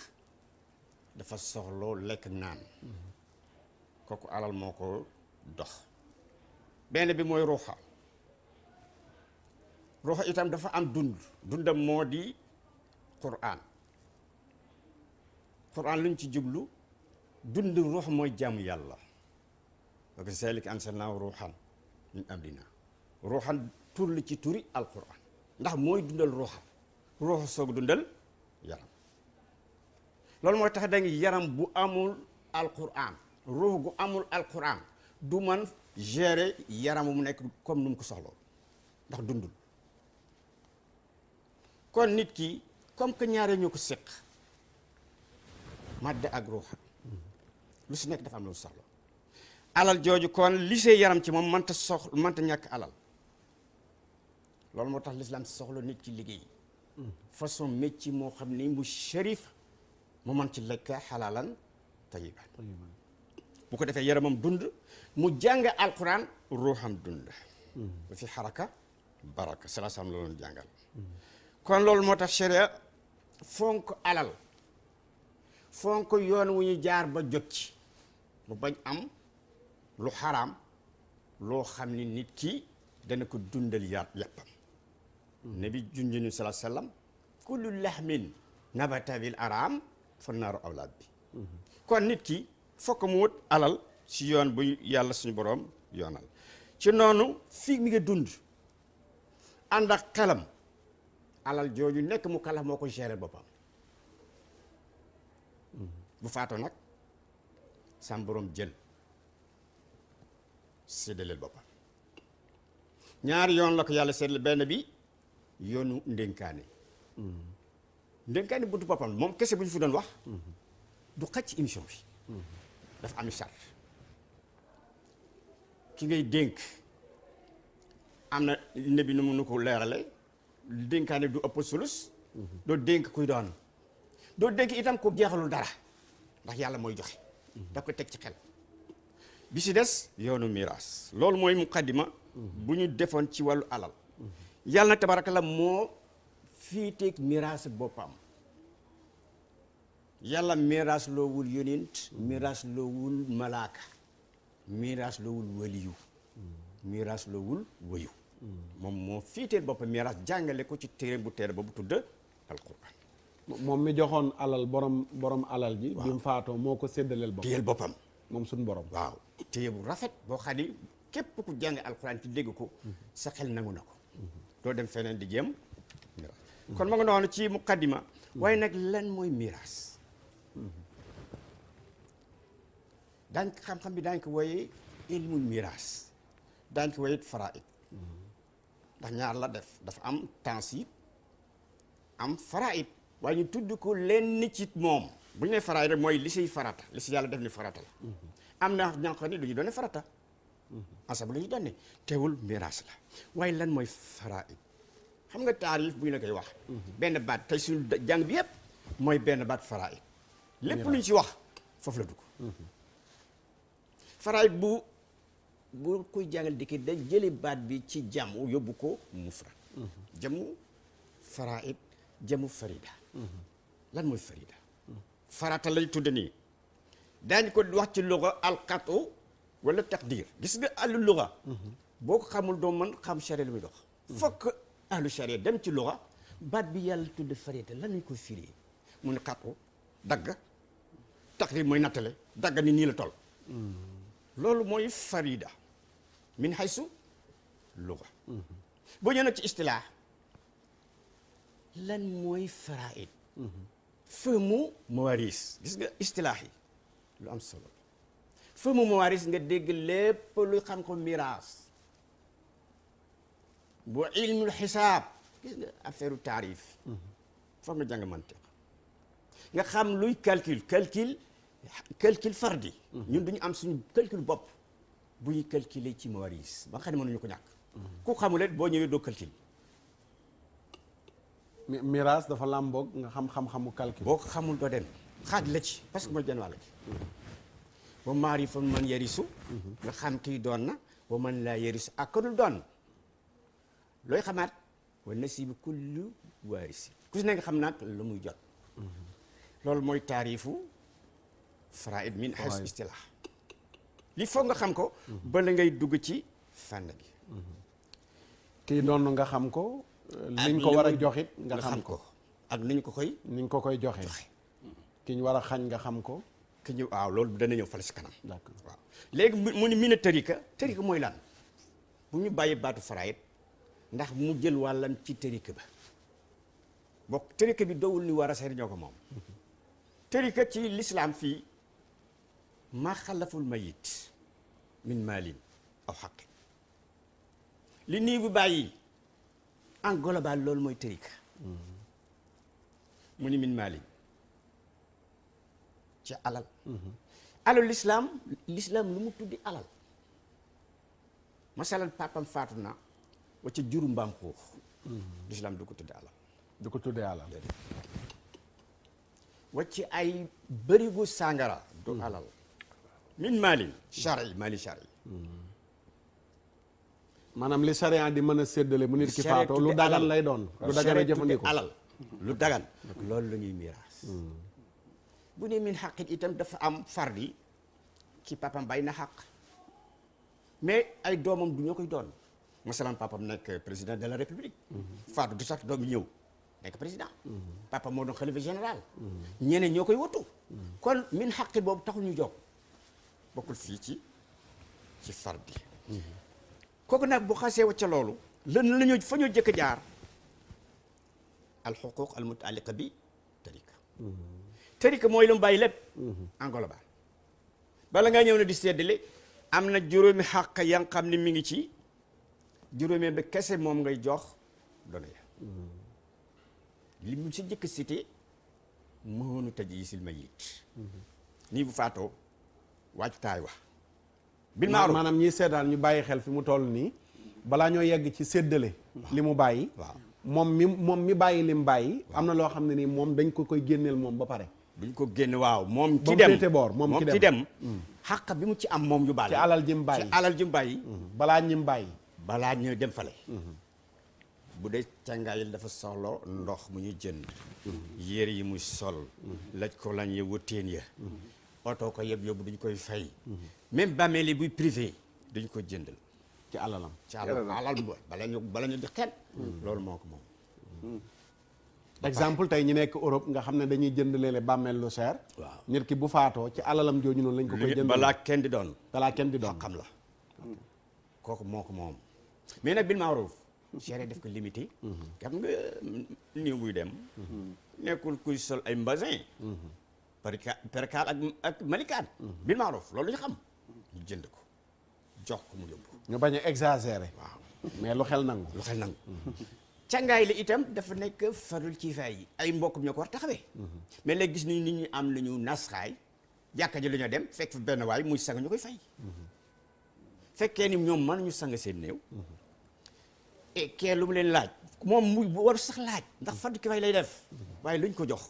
dafa soxloo lekk naan kooku alal moo ko dox. benn bi mooy ruuxa. ruuxa itam dafa am dundam moo di Qur'an. Qur'an luñ ci jublu dund ruux mooy jaamu yàlla. wa kazaalika anzalnaahu ruuxan min amrinaa. ruuxan tur li ci turi alquran ndax mooy dundal ruuxa. ruuxa soog dundal yaram. loolu mooy tax da nga yaram bu amul alquran ruux gu amul alquran du man gérer yaram mu nekk comme nu mu ko soxloo ndax dundul. kon nit ki comme que ñaare ñoo ko séq madda ak ruuxa lu si nekk dafa am lu soxla. alal jooju kon li see yaram ci moom mënta ñàkk alal. loolu moo tax lislaam si soxla nit ci liggéey façon métier moo xam ni mu shérif mu mën ci lekk xalaalan tayiban bu ko defee yaramam dund mu jàng alquran ruuxam dund. bu fi xaraka baraka salaasam la doon jàngal. kon loolu moo tax sharia fonk alal fonk yoon wu ñu jaar ba jot ci mu bañ am lu xaraam loo xam ni nit ki dana ko dundal yàppam. nabi junjunu salaa sallam kullu lahmin nabata bil araam fa naaru awlaad bi. kon nit ki fokk mu wut alal si yoon bu yàlla suñu boroom yoonal ci noonu fii mi nga dund ànd ak xelam alal jooju nekk mu kalaf moo ko gérer boppam. bu faatoo nag sam boroom jël séddaleel boppam. ñaari yoon la ko yàlla séddale benn bi yoonu ndénkaane. ndénkaane buntu boppam moom kese bu ñu fi doon wax du xaj ci émission bi. dafa am charte ki ngay dénk am na nebi nu mu nu ko leerale dénkaane du ëpp sulus. doo dénk kuy doon doo dénk itam ku jeexalul dara ndax yàlla mooy joxe. da ko teg ci xel. bi si des yoonu miraas loolu mooy muqaddima bu ñu defoon ci wàllu alal. yàlla na tabaraka la moo fiiteeg miraas boppam. yàlla miraas loowul yonent miraas loowul malaaka miraas loowul waliyu miraas loowul wayu moom moo fiiteel boppam miraas jàngale ko ci téere bu teere ba bu tudd alquran. moom mi joxoon alal borom alal ji. waaw bi mu faatoo moo ko séddaleel boppam. téyel boppam moom suñu borom. waaw téye bu rafet boo xam ni képp ku jàng alquran ci dégg ko sa xel nangu na ko. doo dem feneen di jéem miraas. kon ma nga noonu ci muqaddima waaye nag lan mooy miraas. daañ xam-xam bi daañ ko wooyee ilmul miraas daañ ko wooyee faraid ndax ñaar la def dafa am tansib am faraid waaye ñu tudd ko leen ci moom bu ñu nee faraid rek mooy li siy farata li si yàlla def ni farata la. am na ñoo xam ne du ñu doone farata asab la ñu doone teewul miraas la waaye lan mooy faraid xam nga taarif bu ñu la koy wax benn baat tey suñu jàng bi yëpp mooy benn baat faraid lépp lu ñu ci wax foofu la dugg. faraid bu koy jàngal dikki da jëli baat bi ci jamu yóbbu ko mufrad. jamu faraid jamu farida. lan mooy farida. farata lay tudd nii daañu ko wax ci luga alqatu wala taqdir gis nga àllu luga boo ko xamul doo mën xam charia lu muy dox. fokk ahlu charia dem ci luga baat bi yàlla tudd farida lan lañ ko firi mu ne xatu dagg taqrib mooy nattale dagga ni nii la toll loolu mooy farida min haysu luga boo ñëw nag ci istilaax lan mooy faraid fëmu mawaris gis nga istilaax yi lu am solo fëmu mawaris nga dégg lépp lu xam ko miraas bu ilmul xisaab gis nga affaire u taarif foog nga jàng mantiq nga xam luy calcul fardi ñun duñu am suñu calcul bopp bu ñuy calculer ci mawaris ba nga xam ne mënuñu ko ñàkk ku xamulet boo ñëwee doo calcul miraas dafa làmboog nga xam-xamu calcul boo ko xamul doo dem xaaj la ci parce que mooy genn wàll gi ba maarifun man yarisu nga xam kii doon na wa man laa yarisu ak ko dul doon looy xamaat wa nasibu kullu waarisi ku si ne nga xam naag lu muy jot loolu mooy taarifu faraid min haysu istilah li foog nga xam ko ba la ngay dugg ci fànn gi kii doon nga xam ko liñ ko war a joxit nga xam ko ak niñ ko koy joxe ki ñu war a xañ nga xam ko ki ñu waaw loolu dana ñëw fale si kanam d'accord waaw léegi mu ni mi ne tërika mooy lan bu ñu bàyyi baatu faraid ndax mu jël wàllam ci tërika ba bokk tërika bi dowul ni war a seet ñoo ko moom tërika ci l'islam fii ma xalaful mayit min maalin aw xaqi li nii bu bàyyi en global loolu mooy tërika mu ni min maalin ci alal alal l'islam lu mu tuddi alal masalan papam faatu na wa ca juru mbaam xuux l'islam du ko tuddi alal du ko tuddee alal wacci ay bërigu sàngara du alal min maalin maali shari maanaam li charia di mën a séddale bu nit ki faatoo lu dagan lay doon lu dagan a jëfandikoo alal lu dagan loolu la ñuy miraas bu ne min xaqit itam dafa am fardi ki papam bàyyi na xaq mais ay doomam du ñoo koy doon masalan papam nekk président de la république faatu du sax doom yi ñëw nekk président papa moo doon xalifa général ñeneen ñoo koy wattu kon min xaqi boobu taxul ñu jóg bokkul fii ci fardi kooku nag bu xasee wacca loolu lan la ñu fa ñu jëkk jaar al xuquq al mutaaliqa bi tarika mooy lu mu bàyyi lépp en global bala ngaa ñëw ne di seddale am na juróomi xàq ya nga xam ne mi ngi ci juróomee ba kese moom ngay jox doona ya li mu si jëkk cité mënu tajyisil mayit nii bu faatoo waajtaay wax bil maaruf maanaam ñiy seetaan ñu bàyyi xel fi mu toll nii balaa ñoo yegg ci séddale li mu bàyyi waaw moom mi bàyyi li mu bàyyi am na loo xam ne nii moom dañ ko koy génneel moom ba pare duñ ko génne waaw moom ci dem dem féete boor moom ci dem xàq bi mu ci am moom yu baale ci alal ji mu bàyyi ci alal ji mu bàyyi balaa ñi mu bàyyi balaa ñu dem fale bu dee càngaayil dafa soxla ndox mu ñu jënd yére yi muy sol laj ko lañ ya wëttéen ya oto ko yëpp yóbbu duñ koy fay même bàmmeel yi buy privé duñ ko jëndal ci alalam ci alal bala ñu di kenn loolu moo ko moom exemple tey ñu nekk Europe nga xam ne dañuy jënd léeg-léeg bàmmeel lu cher waaw nit ki bu faatoo ci alalam jooju noonu lañ ko koy jënd balaa kenn di doon xam la kooku moo ko moom mais nag bil maaruf chéré def ko limité xam nga niw buy dem nekkul kuy sol ay mbasin perkaal ak malikaat bil maaruf loolu ñu xam ñu jënd ko jox ko mu yóbbu ñu bañ a exagérer waaw mais lu xel nangu càngaay la itam dafa nekk farul ci fay yi ay mbokkum ñoo ko war taxawee mais léegi gis nañu nit ñi am lu ñu nasxaay jàkka ji la ñu dem fekk fa benn waay muy sang ñu koy fay fekkee ni ñoom mën ñu sang seen néew et kee lu mu leen laaj moom muy waru sax laaj ndax fardu ki fay lay def waaye luñ ko jox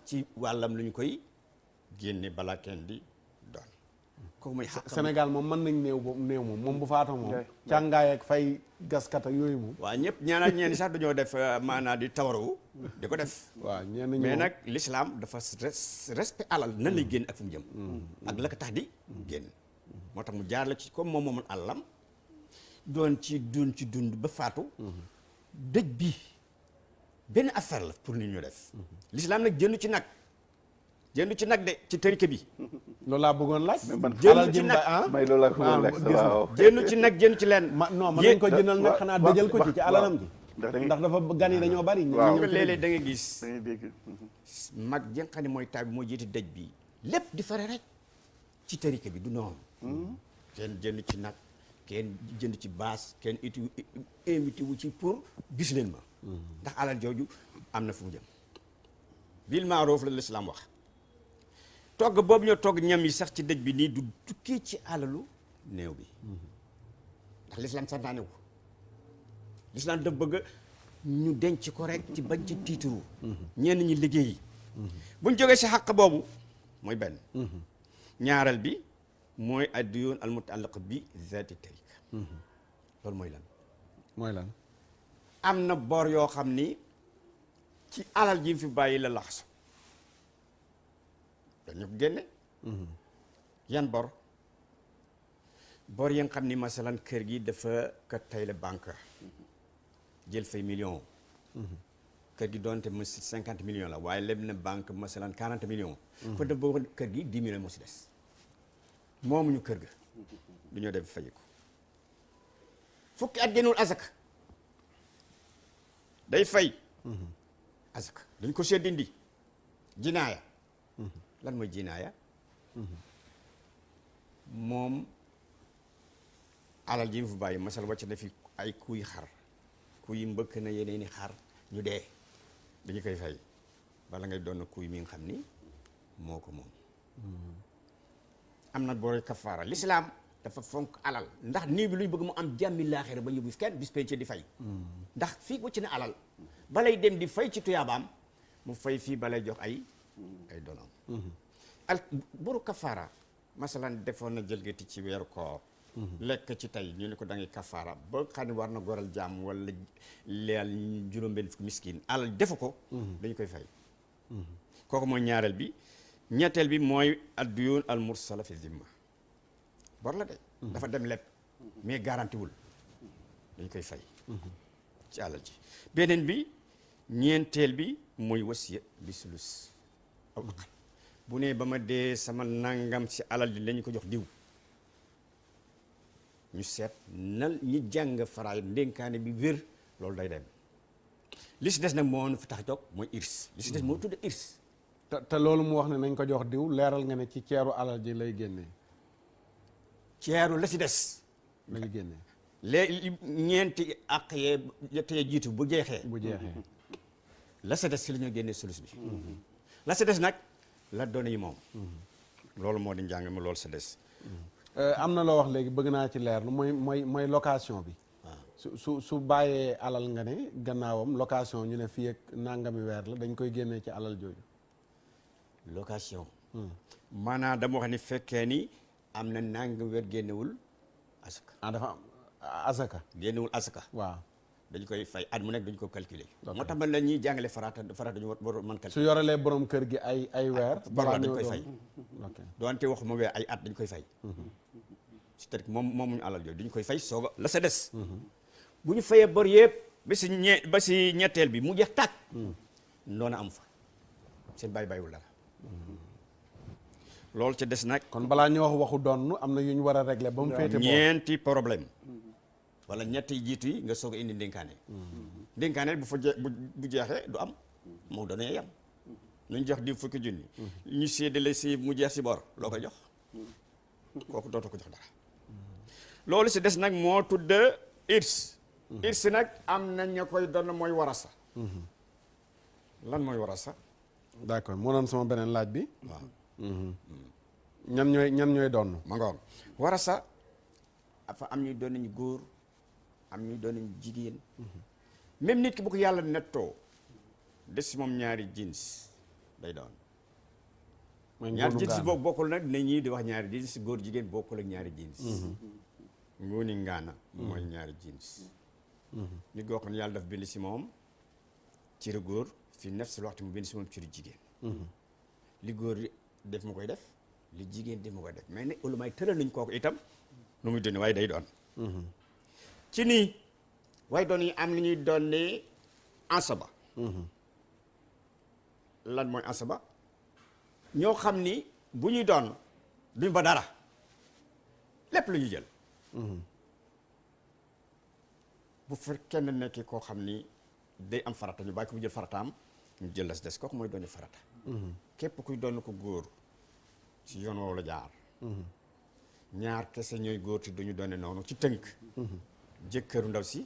ci wàllam lu ñu koy génne balaa kenn di doon kooku mooy xàq Sénégal moom mën nañ néew moom bu faatoo moom càngaay ak fay gaskat ak yooyu moom waaw ñëpp ñenn sax dañoo def maanaa di tawaru di ko def waaw ñenn ñi mais nag l'islam dafa respect alal nan lay génn ak fu mu jëm ak la ko tax di génn moo tax mu jaar la ci comme moom moomoon alalam doon ci dund ba faatu dëj bi benn affaire la pour nit ñu def l'islam nag jënd ci nag jëndu ci nag de ci tërike bi. loolu laa bëggoon laaj. jëndu ci nag may loolu laa ko bëggoon laaj waaw. jëndu ci nag jëndu ci leen. non mën nañ ko jëndal nag xanaa dëjal ko ci alalam ji. ndax dafa gan yi dañoo bari. waaw léeg-léeg da nga gis. da ngay dégg. mag jën xam ne mooy taal bi moo jiiti dëj bi lépp di fare rek ci tërike bi du noonu. kenn jënd ci nag kenn jënd ci baas kenn invité wu ci pour gis leen ma. ndax alal jooju am na fu mu jëm. bil maaroof la lislaam wax. togg boobu ñoo togg ñam yi sax ci dëj bi nii du tukkee ci alalu néew bi. ndax lislaam santaane ko. lislaam da bëgg ñu denc ko rek ci bañ ci tiituru. ñenn ñi liggéeyi. buñ jógee si xàq boobu mooy benn. ñaareel bi mooy addiyun al mutallaq bi zaati tarika. loolu mooy lan. mooy lan. am na bor yoo xam ni ci alal ji fi bàyyi la laxasu dañu ko génne. yan bor yi nga xam ni masalan kër gi dafa ka tay la banque jël fay million. kër gi doonte ma 50 millions la waaye leb na banque masalan 40 millions. kon daf boobu kër gi 10 millions moo si des. moomuñu kër ga. du ñoo def fay ko. fukki at génnul azaka day fay. azaka dañ ko see dindi. jinaaya. lan mooy jinaaya. moom alal ji mu fi bàyyi masal wàcc na fi ay kuy xar kuy mbëkk na yeneeni xar ñu dee dañu koy fay bala ngay doon kuy mi nga xam ni moo ko moom. am na booy kafaara l'islam dafa fonk alal ndax nii bi luñ bëgg mu am jàmmi laaxira ba yóbbu kenn bis penc di fay. ndax fii wacc na alal balay dem di fay ci tuyaabaam mu fay fii balay jox ay donoom. al boru kafaara masalan defoon na jëlgati ci weeru koor. lekk ci tey ñu ne ko da ngay kafaara ba xam ne war na goral jaam wala leel juróom-benn fukki miskin alal defu ko. dañu koy fay. kooku mooy ñaareel bi. ñetteel bi mooy adduyun al mursala fi zimma bor la de. dafa dem lépp mais garanti wul dañ koy fay. ci alal ji beneen bi ñeenteel bi mooy wasiya bi sulus aw aqal bu ne ba ma dee sama nangam ci alal ji lañu ko jox diw ñu seet nan ñi jàng faraay ndénkaane bi wér loolu day dem li si des nag moo nu fi tax jóg mooy irs li si des moo tudd irs. te loolu mu wax ne nañ ko jox diw leeral nga ne ci ceeru alal ji lay génnee. ceeru la si des. lay génnee. léegi ñeenti ak yee jiitu bu jeexee. la sa des si la ñoo génnee sulus bi. la sa des nag la doon yi moom. loolu moo di njàng mi loolu sa des. am na loo wax léegi bëgg naa ci leer lu mooy location bi. su bàyyee alal nga ne gannaawam location ñu ne fii ak nangami weer la dañ koy génnee ci alal jooju. location. maanaam dama wax ni fekkee ni am na nangami weer génnewul asaka. dafa am asaka. génnewul asaka. waaw dañ koy fay at mu nekk dañ ko calculer. moo tax man la ñuy jàngale farata dañu war mën calculer. su yorelee borom kër gi ay weer. balaa dañ koy fay. doonte waxuma weer ay at dañ koy fay. c'est-à-dire moomuñu alal yooyu dañu koy fay sooga la sa des. bu ñu fayee bor yëpp ba si ñetteel bi mu jeex tàkk. noona am fa seen bàyyiwul dara. loolu ca des nag. kon balaa ñu wax waxu doon am na yu ñu war a régler ba mu féete boor ñeenti problème wala ñetti jiitu yi nga soog a indi ndénkaane. ndénkaane bu fa bu jeexee du am moo doon yam nu ñu jox di fukki junni. ñu séddale si mu jeex si bor loo koy jox kooku dootoo ko jox dara. loolu si des nag moo tudd irs. irs nag am na ña koy doon mooy warasa. lan mooy warasa. d'accord moo doon sama beneen laaj bi. waaw. ñan ñooy doon. ma ngoog warasa dafa am ñuy doon nañu góor am ñuy doon nañu jigéen. même nit ki bu ko yàlla nettoo des si moom ñaari jeans day doon. ñaari jeans boobu bokkul nag ne ñii di wax ñaari jeans góor jigéen bokkul ak ñaari jeans. ngooni ngaana mooy ñaari jeans. nit koo xam ne yàlla daf bind si moom cëru góor fi nafsi waxtu mu bind si moom cëru jigéen. li góor def ma koy def li jigéen def ma koy def mais ne ulumaay tëral nañ kooku itam nu muy doon waaye day doon. ci nii waaye doon yi am li ñuy doon ne asaba. lan mooy asaba. ñoo xam ni bu ñuy doon duñ ba dara lépp lu ñu jël bu fekkee ne nekkee koo xam ni day am farata ñu bàyyi ko mu jël farataam ñu jël las des kooku mooy doon farata képp kuy doon ko góor ci yoon woowu la jaar ñaar kese ñooy góor ti duñu doone noonu ci tënk jëkkëru ndaw si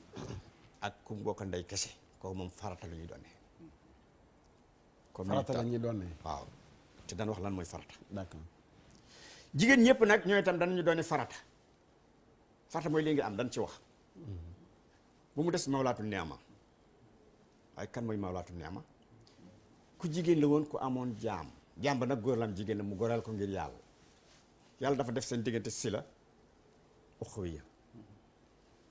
ak ku mbokk ndey kese kooku moom farata la ñuy doone comme farata la ñuy doone waaw te daan wax lan mooy farata d'accord jigéen ñëpp nag ñooy itam danañu doone farata farata mooy li nga am dañ ci wax bu mu des mawlaatu neema waaye kan mooy mawlaatu neema ku jigéen la woon ku amoon jaam ba nag góor la am jigéen la mu goral ko ngir yàlla dafa def seen diggante si la uxuwiya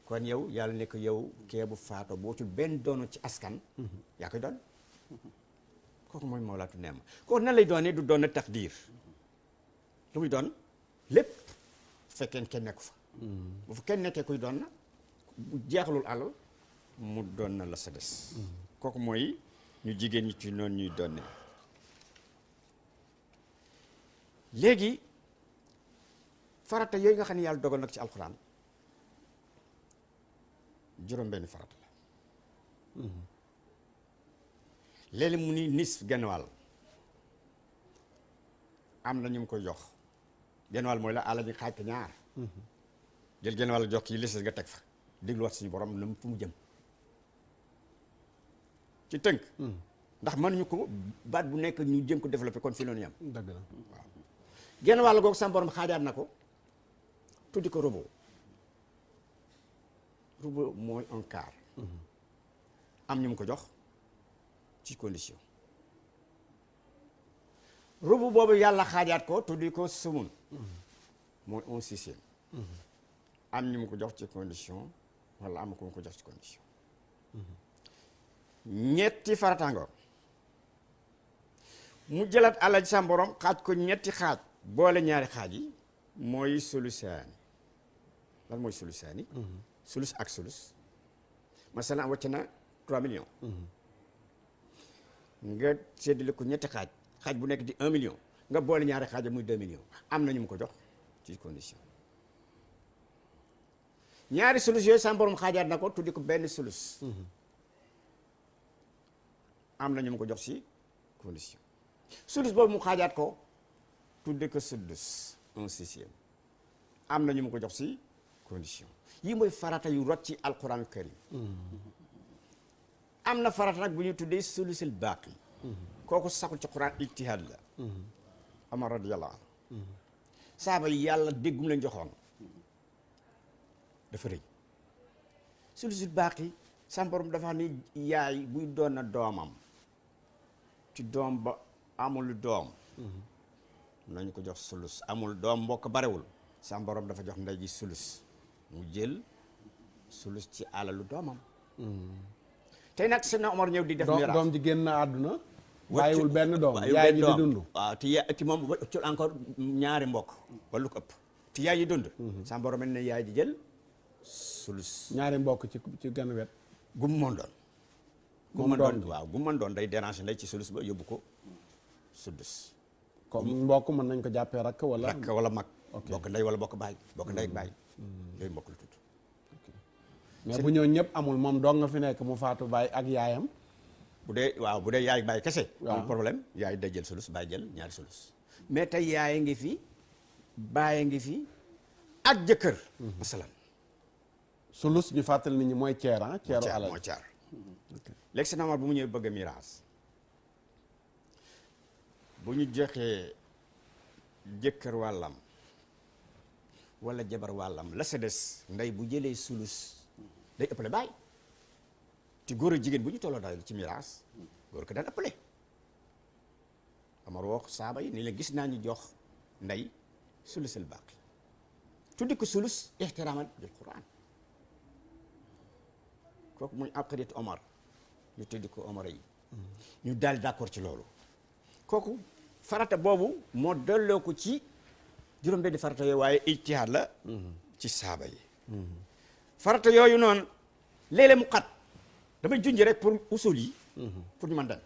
kon yow yàlla ne ko yow kee bu faatoo boo ci benn doonu ci askan yaa koy doon kooku mooy mawlaatu neema kooku nan lay doonee du doon na taqdiir lu muy doon lépp fekkeen kenn nekku fa bu fa kenn nekkee kuy doon na bu jeexalul alal mu doon na la sa des kooku mooy ñu jigéen ñi ci noonu ñuy doon ne léegi farata yooyu nga xam ne yàlla dogal nag ci alxuraan juróom benn farata la léeg-léeg mu ni nis genn wàll am na ñu mu koy jox genn wàll mooy la àlla ji xaaj ko ñaar jël genn wàll jox kii listes nga teg fa dégluwaat suñu borom na fu mu jëm ci tënk ndax mënuñu ko baat bu nekk ñu jëm ko développé kon fii loonu yam dëgg la waaw genn wàll googu sam borom xaajaat na ko tuddi ko robot mooy un quart am ñu mu ko jox ci condition robot boobu yàlla xaajaat ko tuddi ko sumun mooy un sixième am ñu mu ko jox ci condition wala am ko mu ko jox ci condition ñetti faratango mu jëlaat àlla ji sam borom xaaj ko ñetti xaaj boole ñaari xaaj yi mooy sulusaani lan mooy sulusaani sulus ak sulus masalan wàcc na 3 millions nga séddale ko ñetti xaaj bu nekk di 1 million nga boole ñaari xaaj muy 2 millions am na ñu mu ko jox ci condition ñaari sulus yooyu sam borom xaajaat na ko tuddi ko benn sulus am na ñu mu ko jox ci condition sulus boobu mu xaajaat ko tudde ko suddus un sixième am na ñu mu ko jox ci condition yi mooy farata yu rot ci alquran karim am na farata nag bu ñuy tuddee sulusul baaqi kooku saxul ci quran ijtihaad la Omar radiyallahu anhu saaba yi yàlla déggum lañ joxoon dafa rëy sulusul baaqi sam borom dafa xam ni yaay buy doon na doomam ci doom ba amul doom nañu ko jox sulus amul doom mbokk barewul sam borom dafa jox ndey ji sulus mu jël sulus ci alalu doomam tey nag sëñ Omar ñëw di def miraas doom ji génn àdduna bàyyiwul benn doom yaay ji di dund waaw ci moom ci encore ñaari mbokk wala lu ko ëpp te yaay ji dund sam borom ne yaay ji jël sulus ñaari mbokk ci genn wet gum mën doon waaw gum mën doon day déranger ndey ci sulus ba yóbbu ko suddus comme mbokk mën nañ ko jàppee rakk wala mag bokk ndey wala bokk baay bokk ndey ak baay yooyu mbokk la tudd mais bu ñëw ñëpp amul moom dong nga fi nekk mu faatu baay ak yaayam bu dee yaay baay kese amul problème yaay day jël sulus baay jël ñaari sulus mais tey yaay ngi fi baay ngi fi ak jëkkër masalan sulus ñu fàttali nit ñi mooy ceer ceeru alal mooy ceer léegi si normal bu mu ñëwee bëgg a miraas bu ñu joxee jëkkër wàllam wala jabar wàllam la sa des ndey bu jëlee sulus day ëppale baay te góor ak jigéen bu ñu tolloo daal ci miraas góor ko daan ëppale Amar wax saaba yi ni la gis naa ñu jox ndey sulusal baaqi tuddi ko sulus ixtiraaman bil quran kooku muy aqidatu Omar ñu tuddi ko Omar yi ñu daal d'accord ci loolu kooku farata boobu moo delloo ko ci juróom benni farata yooyu waaye ijtihaad la ci saaba yi farata yooyu noonu léeg-léeg mu xat damay junj rek pour usul yi pour ñu mën dem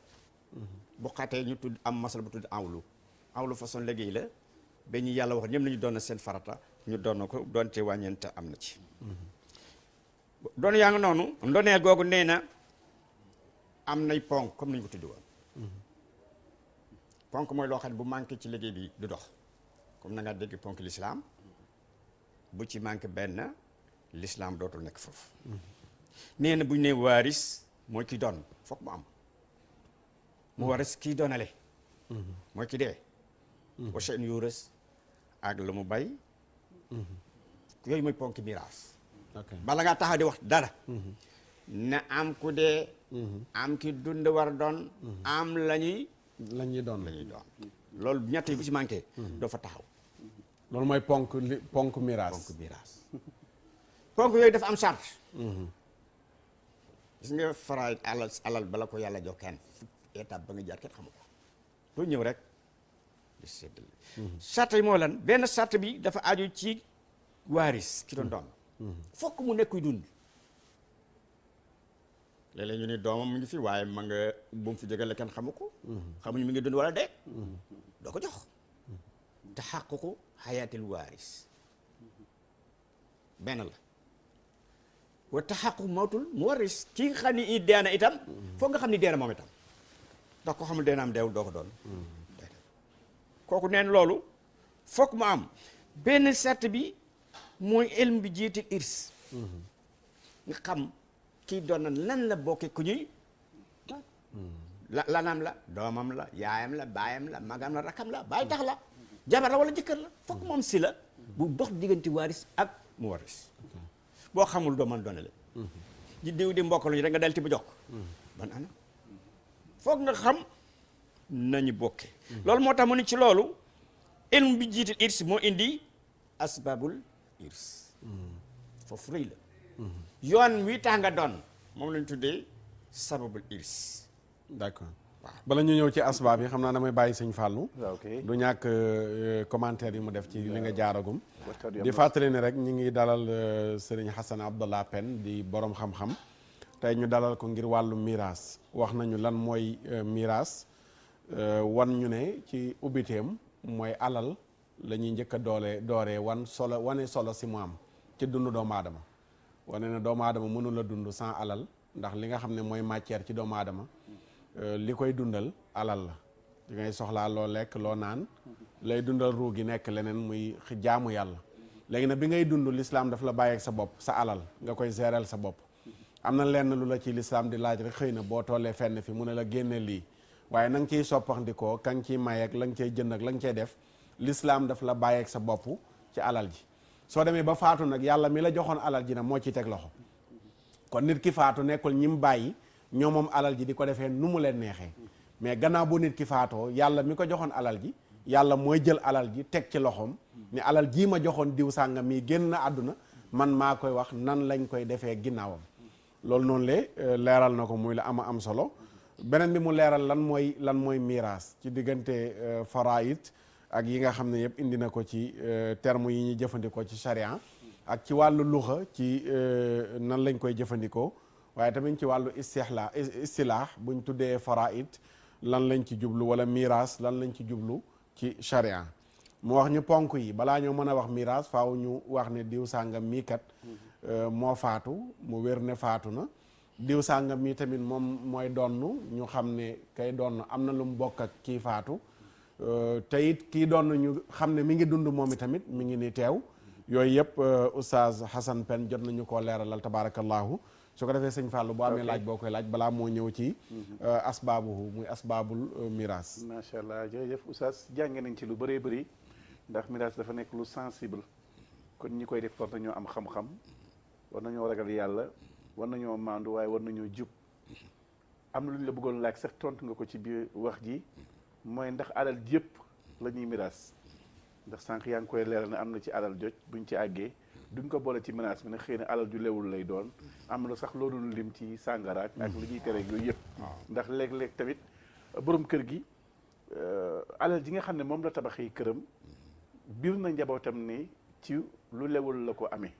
bu xatee ñu tudd am masala bu tudd enwlu awlu façon liggéey la ba ñu yàlla wax ñëpp nañu doon na seen farata ñu doon ko doonte wàññeente am na ci doon yaa ngi noonu ndoneel googu nee na am nay ponk comme nañu ko tuddi woon ponk mooy loo xam ne bu manqué ci liggéey bi du dox comme na nga dégg ponk l'islam bu ci manqué benn l'islam dootul nekk foofu nee na bu ñu nee waaris mooy ki doon foog mu am mu waris kii doonale mooy ki dee wa shay'un yuras ak lu mu bay yooyu mooy ponk miraas bala ngaa taxaw di wax dara na am ku dee am ki dund war doon am la ñuy doon loolu ñett yi bu ci manqué doo fa taxaw loolu mooy ponk miraas ponk yooyu dafa am charte gis nga faraay alal bala ko yàlla jox kenn étape ba nga jaar kenn xamu ko doo ñëw rek di séddale charte yi moo lan benn charte bi dafa aju ci waaris ki doon fokk mu nekkuy dund léeg-léeg ñu ni doomam mu ngi fi waaye ma nga bu mu fi jógale kenn xamu ko xamuñu mi ngi dund wala dee doo ko jox te xàququ xayaatil waaris benn la wa taxaqu mawtul mu waris ki nga xam ni i deena itam foog nga xam ni deena moom itam ndax ko xamul deena am deewul doo ko doon kooku neen loolu foog mu am benn sart bi mooy ilm bi jiitil irs nga xam kii doon na lan la bokke ku ñuy lanam la doomam la yaayam la baayam la magam la rakam la baay tax la jabar la wala jëkkër la foog moom si la bu dox diggante waaris ak mu waris boo xamul doo man doonale di diw di mbokk lañu rek nga del ti bu jox ban ana foog nga xam nañu bokke loolu moo tax mu ni ci loolu ilm bi jiital irs moo indi asbabul irs foofu rëy la yoon wi tax nga doon moom lañ tuddee sababul irs d'accord bala ñu ñëw ci asbaab yi xam naa damay bàyyi sëñ Fallou du ñàkk commentaire yi mu def ci li nga jaaragum di fàttali ne rek ñu ngi dalal Serigne Hassan Abdallah Pène di borom xam-xam tey ñu dalal ko ngir wàllu miraas wax nañu lan mooy miraas wan ñu ne ci ubbiteem mooy alal la ñuy njëkk a dooree wane solo si mu am ci dund doomu aadama wane ne doomu aadama mënul a dund sans alal ndax li nga xam ne mooy matière ci doomu aadama li koy dundal alal la di ngay soxlaa loo lekk loo naan lay dundal ruu gi nekk leneen muy jaamu yàlla léegi nag bi ngay dund lislaam daf la bàyyeeg sa bopp sa alal nga koy gérer sa bopp am na lenn lu la ci lislaam di laaj rek xëy na boo tollee fenn fi mu ne la génne lii waaye na nga ciy soppaxndikoo ka nga ciy may ak la nga cay jënd ak la nga cay def lislaam daf la bàyyeeg sa bopp ci alal ji soo demee ba faatu nag yàlla mi la joxoon alal ji nag moo ci teg loxo kon nit ki faatu nekkul ñi mu bàyyi ñoo moom alal ji di ko defee nu mu leen neexee mais gannaaw bu nit ki faatoo yàlla mi ko joxoon alal ji yàlla mooy jël alal ji teg ci loxoom ni alal jii ma joxoon diw sàngam mii génn na àdduna man maa koy wax nan lañ koy defee ginnaawam loolu noonu le leeral na ko muy la ama am solo beneen bi mu leeral lan mooy miraas ci diggante faraid ak yi nga xam ne yëpp indi na ko ci terme yi ñuy jëfandikoo ci charia ak ci wàllu luxa ci nan lañ koy jëfandikoo waaye tamit ci wàllu istilaax buñ tuddee faraid lan lañ ci jublu wala miraas lan lañ ci jublu ci charia mu wax ñu ponk yi balaa ñoo mën a wax miraas faaw ñu wax ne diw sàngam mii kat moo faatu mu wér ne faatu na diw sàngam mii tamit moom mooy donn ñu xam ne kay donn am na lu mu bokk ak kii faatu te it kii donn ñu xam ne mi ngi dund moom i tamit mi ngi ni teew yooyu yëpp oustaz Hassan Pène jot nañu koo leeralal tabarakallahu su ko defee sëñ Fallou boo amee laaj boo koy laaj balaa moo ñëw ci asbaabuhu muy asbaabul miraas. macha allah jërëjëf oustaz jànge nañ ci lu bëree bëri ndax miraas dafa nekk lu sensible kon ñi koy def war nañoo am xam-xam war nañoo ragal yàlla war nañoo maandu waaye war nañoo jub am na lu ñu la bëggoon laaj sax tontu nga ko ci biir wax ji mooy ndax alal yëpp la ñuy miraas ndax sànq yaa ngi koy leeral ne am na ci alal joj buñ ci àggee duñ ko boole ci menace bi ne xëy na alal ju lewul lay doon am na sax loo doon lim ci sàngaraak ak li ñuy tere yooyu yëpp ndax léeg-léeg tamit borom kër gi alal ji nga xam ne moom la tabaxee këram biir na njabootam ne ci lu lewul la ko amee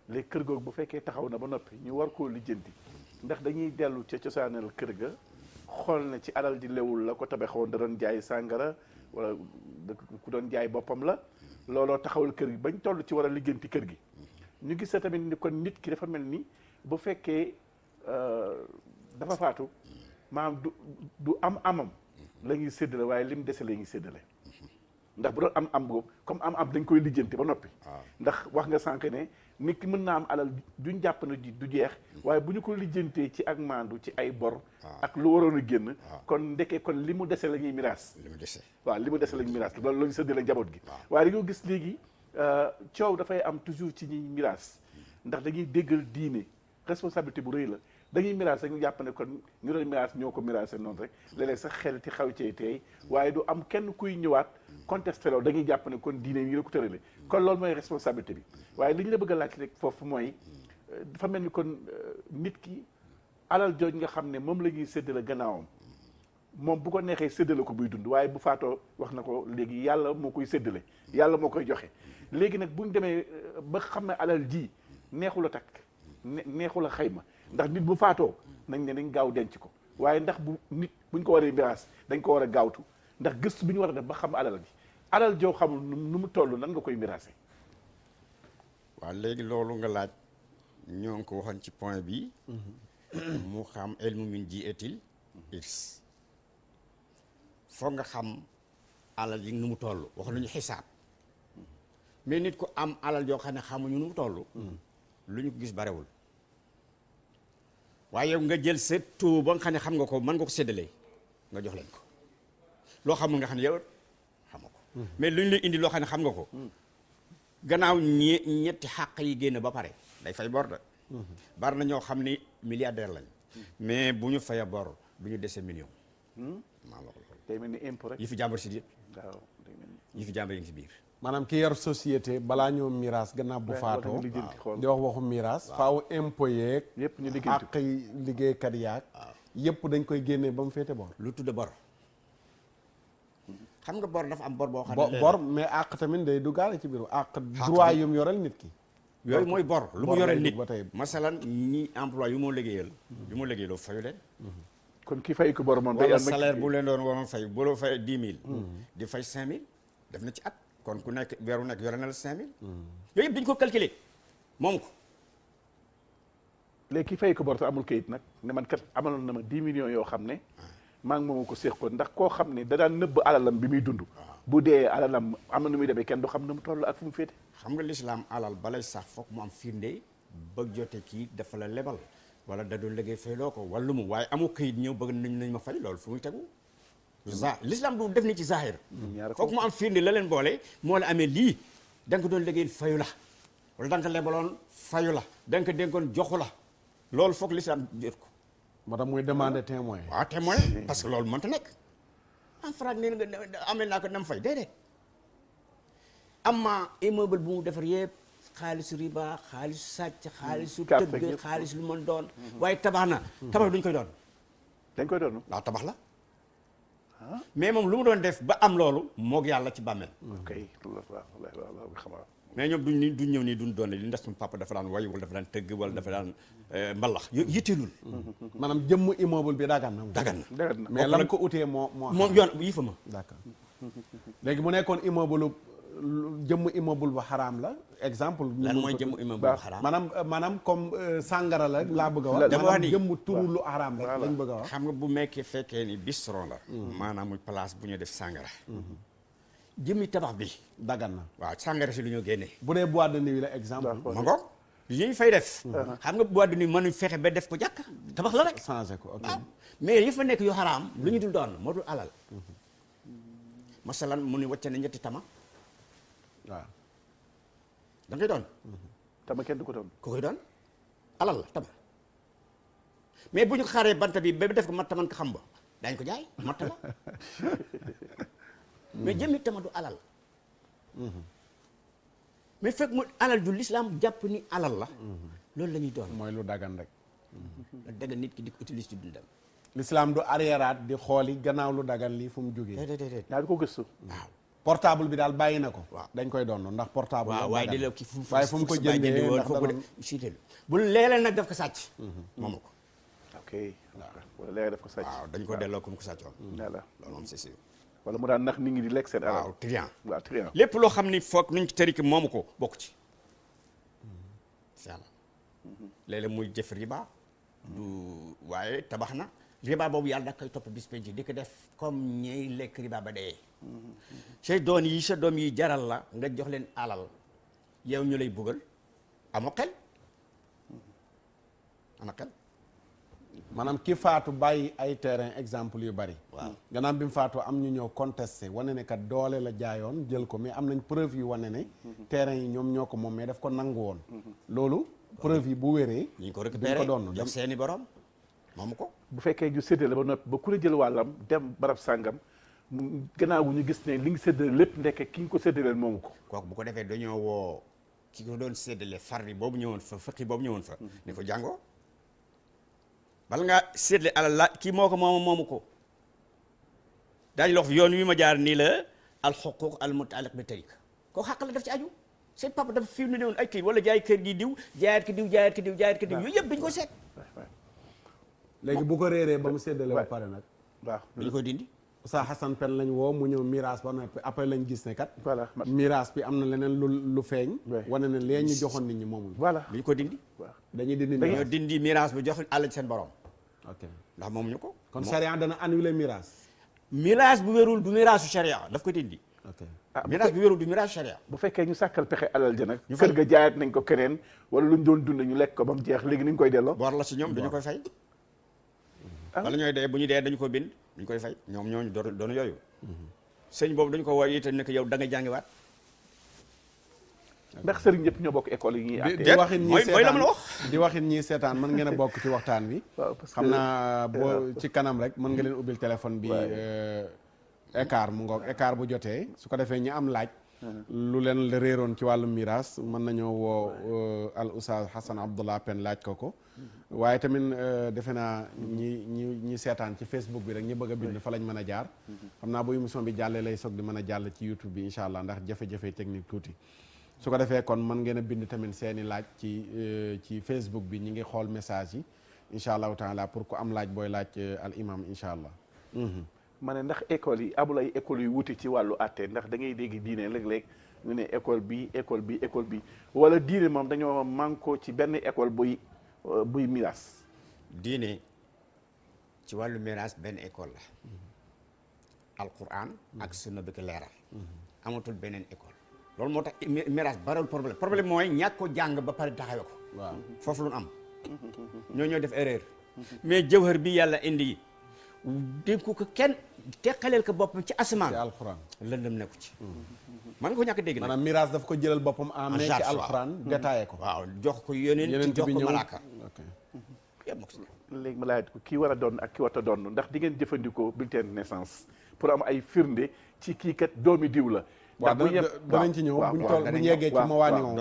léegi kër googu bu fekkee taxaw na ba noppi ñu war koo lijjanti ndax dañuy dellu ca cosaanal kër ga xool na ci alal ji lewul la ko tabaxoon da doon jaay sàngara wala ku doon jaay boppam la looloo taxawal kër gi bañ toll ci war a lijjanti kër gi ñu gis tamit ni kon nit ki dafa mel ni bu fekkee dafa faatu maanaam du amam la ñuy séddale waaye lim dese la ñuy séddale ndax bu doon am boobu comme am dañ koy lijjanti ba noppi ndax wax nga sànq ne nit ki mën naa am alal duñ jàpp na du jeex waaye bu ñu ko lijjantee ci ak maandu ci ay bor ak lu waroon a génn kon ndekee kon li mu dese la ñuy miraas waaw li mu dese la ñuy miraas loolu la ñu séddale njaboot gi waaye dañoo gis léegi coow dafay am toujours ci ñuy miraas ndax dañuy déggal diine responsabilité bu rëy la dañuy miraas rek ñu jàpp ne kon ñu doon miraas ñoo ko miraase noonu rek léeg-léeg sax xel ci xaw cee tey waaye du am kenn kuy ñëwaat contesté loolu dañuy jàpp ne kon diine yi la ko tërale kon loolu mooy responsabilité bi waaye li ñu la bëgg a laaj rek foofu mooy dafa mel ni kon nit ki alal jooj nga xam ne moom la ñuy séddale gannaawam moom bu ko neexee séddale ko buy dund waaye bu faatoo wax na ko léegi yàlla moo koy séddale yàlla moo koy joxe léegi nag buñ demee ba xam ne alal ji neexul a takk neexul a xayma ndax nit bu faatoo nañ ne nañ gaaw denc ko waaye ndax buñ ko waree miraas dañ ko war a gaawtu ndax gëstu bi ñu war a def ba xam alal ji alal joo xamul nu mu toll nan nga koy miraase. waaw léegi loolu nga laaj ñoo ngi ko waxoon ci point bi mu xam ilmu min ji etil irs foog nga xam alal yi nu mu toll wax lu ñu xisaab mais nit ku am alal joo xam ne xamuñu nu mu toll lu ñu ko gis barewul waaye yow nga jël sa taux ba nga xam ne xam nga ko mën nga ko séddalee nga jox leen ko loo xamul nga xam ne yow xamoo ko mais lu ñu lay indi loo xam ne xam nga ko gannaaw ñetti xàq yi génn ba pare day fay bor de bari na ñoo xam ni milliardaire lañ mais bu ñu faya bor du ñu dese million maa la ko day mel ni impôt rek yi fi jàmbar si yëpp waaw yi fi jàmbar yi ngi si biir maanaam ki yor société balaa ñoo miraas gannaaw bu faatoo di wax waxu miraas faaw impôt yeeg yëpp ñu lijjanti àq liggéeykat yaag yëpp dañ koy génnee ba mu féete bor lu tudd bor xam nga bor dafa am bor boo xam ne bor mais àq tamit day duggaale ci biiru àq droit yu mu yoreel nit ki yooyu mooy bor lu mu yoreel nit ba tey masalan ñi emploi yu moo liggéeyal yu moo liggéeyaloo fayu leen kon ki fay ko bor moom wala salaire bu leen doon waroon fay bu la fay 10 000 di fay 5 000 def na ci at kon ku nekk weeru nekk yore na la 5 000 yooyu yëpp dañu ko calculer moom ko léegi ki fay ko bor te amul kayit nag ne man kat amaloon na ma 10 millions yoo xam ne maa ngi moom ko séex ko ndax koo xam ne da daan nëbb alalam bi muy dund bu dee alalam am na nu muy demee kenn du xam ne mu toll ak fu mu féete xam nga lislaam alal balay sax foog mu am firnde ba jote kii dafa la lebal wala da doon liggéey fay loo ko wala mu waaye amu kayit ñëw bëgg nañ ma fay loolu fu muy tegu l'islam du def ni ci zahir foog mu am firnde la leen boole moo la amee lii da nga ko doon liggéey fayu la wala da nga ko lebaloon fayu la da nga ko dénkoon joxu la loolu foog l'islam jot ko moo tax muy demander témoin waaw témoin parce que loolu mënta nekk en franc nee nga amee naa ko nam fay déedéet amma immeuble bu mu defar yëpp xaalisu riba xaalisu sàcc xaalisu tëgg xaalis lu mën doon waaye tabax na tabax duñ koy doon dañ koy doon waaw tabax la mais moom lu mu doon def ba am loolu moog yàlla ci bàmmeel ok waaw xam mais ñoom duñ ñëw nii duñ doon li ndax suñu papa dafa daan way wala dafa daan tëgg wala dafa daan mbalax yitteelul maanaam jëmm immeuble bi dagan na mais lam ko utee moom yoon yi fa ma d'accord léegi mu nekkoon immeuble jëmm immeuble bu xaraam la exemple lan mooy jëmm immeuble bu xaraam maanaam comme sàngara la laa bëgg a wax dama wax ni jëmm turu lu xaraam rek lañ bëgg a wax xam nga bu mekkee fekkee ni bistron la maanaam muy place bu ñu def sàngara jëmmi tabax bi dagan na waaw sàngara si lu ñu génnee bu dee boîte de nuit la exemple ma ngoog li ñu fay def xam nga boîte de nuit mënuñ fexe ba def ko jàkk tabax la rek changé ko ok mais yi fa nekk yu xaraam lu ñu dul doon moo dul alal masalan mu ni wàcce na ñetti tama waaw da ngay doon tama kenn du ko doon ku koy doon alal la tama mais bu ñu xaaree bant bi ba def ko matt man ko xam ba dañ ko jaay matt la mais jëmmi tama du alal mais fekk mu alal ju l'islam jàpp ni alal la loolu la ñuy doon mooy lu dagan rek la dagan nit ki di ko utilise ci dundam l'islam du arriéraat di xooli gannaaw lu dagan lii fu mu jógee déedéet naa di ko gëstu waaw portable bi daal bàyyi na ko waaw dañ koy doon ndax portable waaw waaye di la ki waaye fu mu ko jëndee woon foofu de siitelu bu léeg-léeg nag daf ko sàcc moomu ko ok wala léegi daf ko sàcc waaw dañ ko delloo comme ko sàccoon voilà loolu moom c'est sûr wala mu daan nax nit ñi di lekk seen alal. waaw trian. waaw trian. lépp loo xam ni foog nuñ ci tëri ki moomu ko bokk ci. incha allah léeg-léeg muy jëf riba du waaye tabax na riba boobu yàlla da koy topp bis penc di ko def comme ñey lekk riba ba dee. sa doom yi jaral la nga jox leen alal yow ñu lay buggal amoo xel ana xel. maanaam ki faatu bàyyi ay terrain exemple yu bari. waaw gannaaw bi mu faatu am ñu ñëw contesté wane ne kat doole la jaayoon jël ko mais am nañ preuve yu wane ne. terrain yi ñoom ñoo ko moom mais daf ko nangu woon. loolu preuve yi bu wéree. ñu ko duñ récupéré ko doon jox seeni borom moomu ko. bu fekkee ñu séddale ba noppi ba ku ne jël wàllam dem barab sàngam mu gannaaw gu ñu gis ne li nga séddale lépp ndekk ki nga ko séddaleel moomu ko. kooku bu ko defee dañoo woo ki ko doon séddale farri boobu ñëwoon fa fëqi boobu ñëwoon fa. ni ko jàngoo. bala ngaa séddale alal la kii moo ko moomu ko daañu la wax yoon wi ma jaar nii la alxuquq almutaalliq bi tarika koo xàq la daf ci aju seen papa dafa fi mu ne woon ay kër wala jaay kër gi diw jaayaat ki diw yooyu yëpp dañu ko seet. léegi bu ko réeree ba mu séddale ba pare nag. waaw dañu koy dindi. Oustaz Assane Pène lañ woo mu ñëw miraas ba noppi après lañ gis ne kat. voilà miraas bi am na leneen lu feeñ. wane ne lee ñu joxoon nit ñi moomul. voilà dañu ko dindi. waaw dañuy dindi dañoo miraas. dindi miraas bi jox àll ci seen borom. ok ndax moom ñu ko. kon charia dana annuler miraas. miraas bu wérul du miraasu sharia daf ko dindi. ok miraas bu wérul du miraasu sharia. bu fekkee ñu sàkkal pexe alal ja nag. ñu kër ga jaayaat nañ ko keneen wala luñ doon dund ñu lekk ko ba mu jeex léegi ni ñu koy delloo. bor la si ñoom dañu koy fay. wala ñooy dee bu ñu dee dañu ko bind dañu koy fay ñoom ñooñu doon yooyu. sëñ boobu dañu ko woo itam ne ko yow da nga jàngiwaat. ndax sëriñ ñëpp ñoo bokk école yi ñuy àtte. di waxin ñi mooy la ma la wax. di waxin ñi seetaan mën ngeen a bokk ci waxtaan wi. waaw parce que xam naa boo ci kanam rek mën nga leen ubbil téléphone bi. écart mu ngoog écart bu jotee su ko defee ñi am laaj. lu leen la réeroon ci wàllu miraas mën nañoo woo al Oustaz Hassan Abdallah Pène laaj ko. waaye tamit defe naa ñi seetaan ci Facebook bi rek ñi bëgg a bind fa lañ mën a jaar. xam naa bu émission bi jàllee lay soog di mën a jàll ci YouTube bi incha allah ndax jafe-jafe technique tuuti. su ko defee kon mën ngeen a bind tamit seeni laaj ci Facebook bi ñi ngi xool message yi incha allahu taala pour ku am laaj booy laaj al imam incha allah. ma ne ndax école yi amul ay école yu wuti ci wàllu àtte ndax da ngay dégg diine léeg-léeg ñu ne école bi wala diine moom dañoo manko ci benn école buy miraas. diine ci wàllu miraas benn école la. alquran ak sunna bi ko leeral. amatul beneen école. loolu moo tax miraas bariwul problème mooy ñàkk ko jàng ba pare taxawe ko. waaw foofu lu am. ñoo def erreur. mais jawhar bi yàlla indi dénk ko kenn teqaleel ko boppam ci asamaan. ci alquran lëndëm nekku ci. man nga ko ñàkk dégg nag. maanaam miraas daf ko jëlal boppam en mai ci alquran détaillé ko. waaw jox ko yeneen jox ko malaaka. léegi ma laaj ko kii war a doon ak ki war a doon ndax di ngeen jëfandikoo bulletin de naissance pour am ay firnde ci kii kat doomi diw la. waaw danañ ci ñëw bu ñu yeggee ci mawaani moom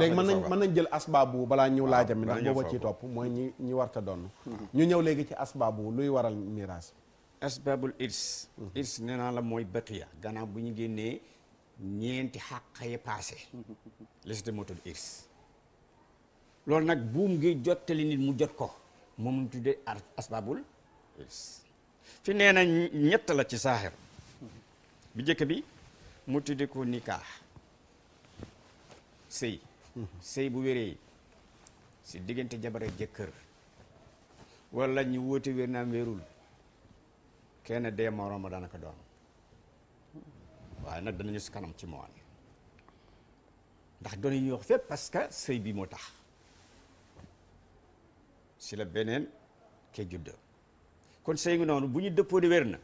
léegi mën nañ jël asbaabu balaa ñëw laajam mi ndax booba ciy topp mooy ñi warta doon ñu ñëw léegi ci asbaabu luy waral miraas. asbaabul irs nee naa la mooy baqiya gannaaw bu ñu génnee ñeenti xàq yi passé liste moo tudd irs loolu nag buum ngi jottali nit mu jot ko moom tuddee asbaabul irs fi nee na ñett la ci saaxir bi njëkk bi mu tudde ko nikaax sëy bu wéree si diggante jabar ak jëkkër wala ñu wóote wér naam wérul kenn dee moroom ma daanaka doon waaye nag danañu si kanam ci moom ndax doon yi ñuy wax fépp parce que sëy bi moo tax si la beneen ke judd kon sëy ngi noonu bu ñu dëppoo ni wér na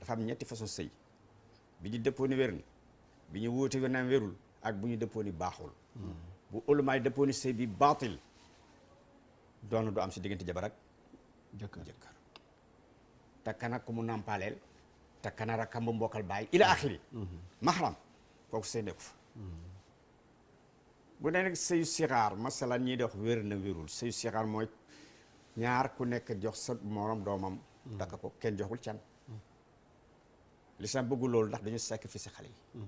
dafa am ñetti façon sëy bi ñu dëppoo ni wér na bi ñu wóote wér naam wérul ak bu ñu dëppoo ni baaxul bu ulumaay dëppoo ni sëy bi baatil doon du am si diggante jabar ak jëkkër takkana ku mu nàmpaaleel takkana rakkam bu mbokkal bàyyi ila axiri mahram kooku sëy nekku fa bu ne nag sëyu sixaar masalan ñii di wax wér na wérul sëyu sixaar mooy ñaar ku nekk jox sa morom doomam takk ko kenn joxul can lislaam bëggul loolu ndax dañu sacrifice xale yi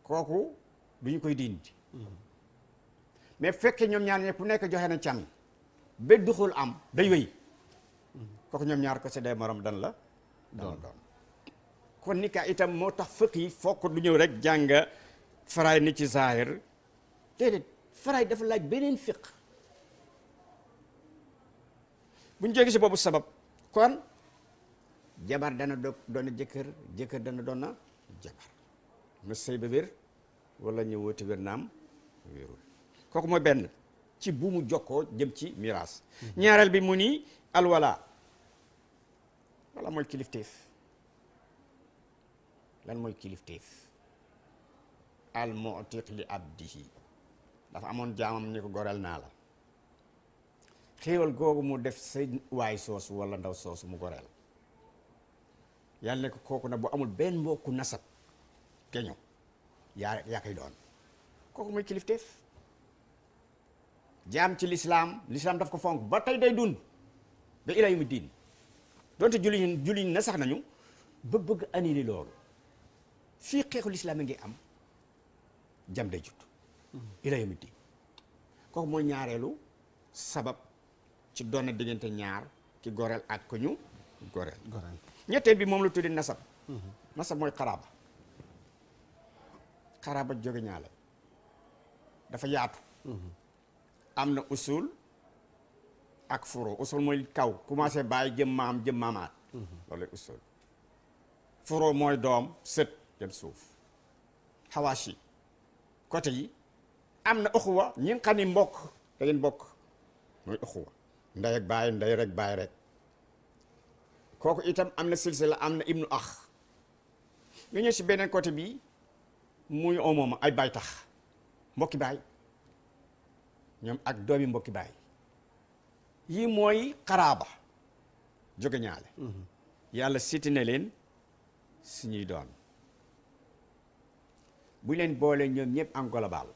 kooku du ñu koy dindi mais fekkee ñoom ñaar ñe ku nekk joxe na can ba duxul am day wéy kooku ñoom ñaar ko séddee morom dan la dana doon kon nikah itam moo tax fëq yi fokk du ñëw rek jàng faraay ni ci zaahir déedéet faraay dafa laaj beneen fiq bu ñu jógee si boobu sabab kon jabar dana doon jëkkër jëkkër dana doon na jabar na sëy ba wér wala ñu wóoti wér naam wérul kooku mooy benn ci bu mu jokkoo jëm ci miraas ñaareel bi mu ni alwala wala mooy kilifteef lan mooy kilifteef al mu'tiq li abdihi dafa amoon jaamam ñu ko goreel naa la xéewal googu mu def sa waay soosu wala ndaw soosu mu goreel yàlla ne ko kooku nag bu amul benn mbokku nasab geño yaa koy doon kooku mooy kilifteef jaam ci lislaam daf ko fonk ba tey day dund ba ila yawmi diin donte julli na sax nañu ba bëgg annulé loolu fii xeexu lislaam a ngi am jam day jut ila yawmi diin kooku mooy ñaareelu sabab ci doon na diggante ñaar ki goreel ak ko ñu goreel ñetteel bi moom la tuddi nasab nasab mooy xaraaba jóge ñaale dafa yaatu am na usul ak furo usul mooy kaw commencé bàyyi jëm maam jëm maamaat loolu lay usul furo mooy doom sët jëm suuf xawaashi côté yi am na uxuwa ñi nga xam ni mbokk da ngeen bokk mooy uxuwa ndey ak baay ndey rek baay rek kooku itam am na silsila am na ibnu ax nga ñëw si beneen côté bi muy moom ay baay tax mbokki baay ñoom ak doomi mbokki baay yii mooy xaraaba jóge ñaale yàlla siti ne leen suñuy doon bu leen boole ñoom ñëpp en global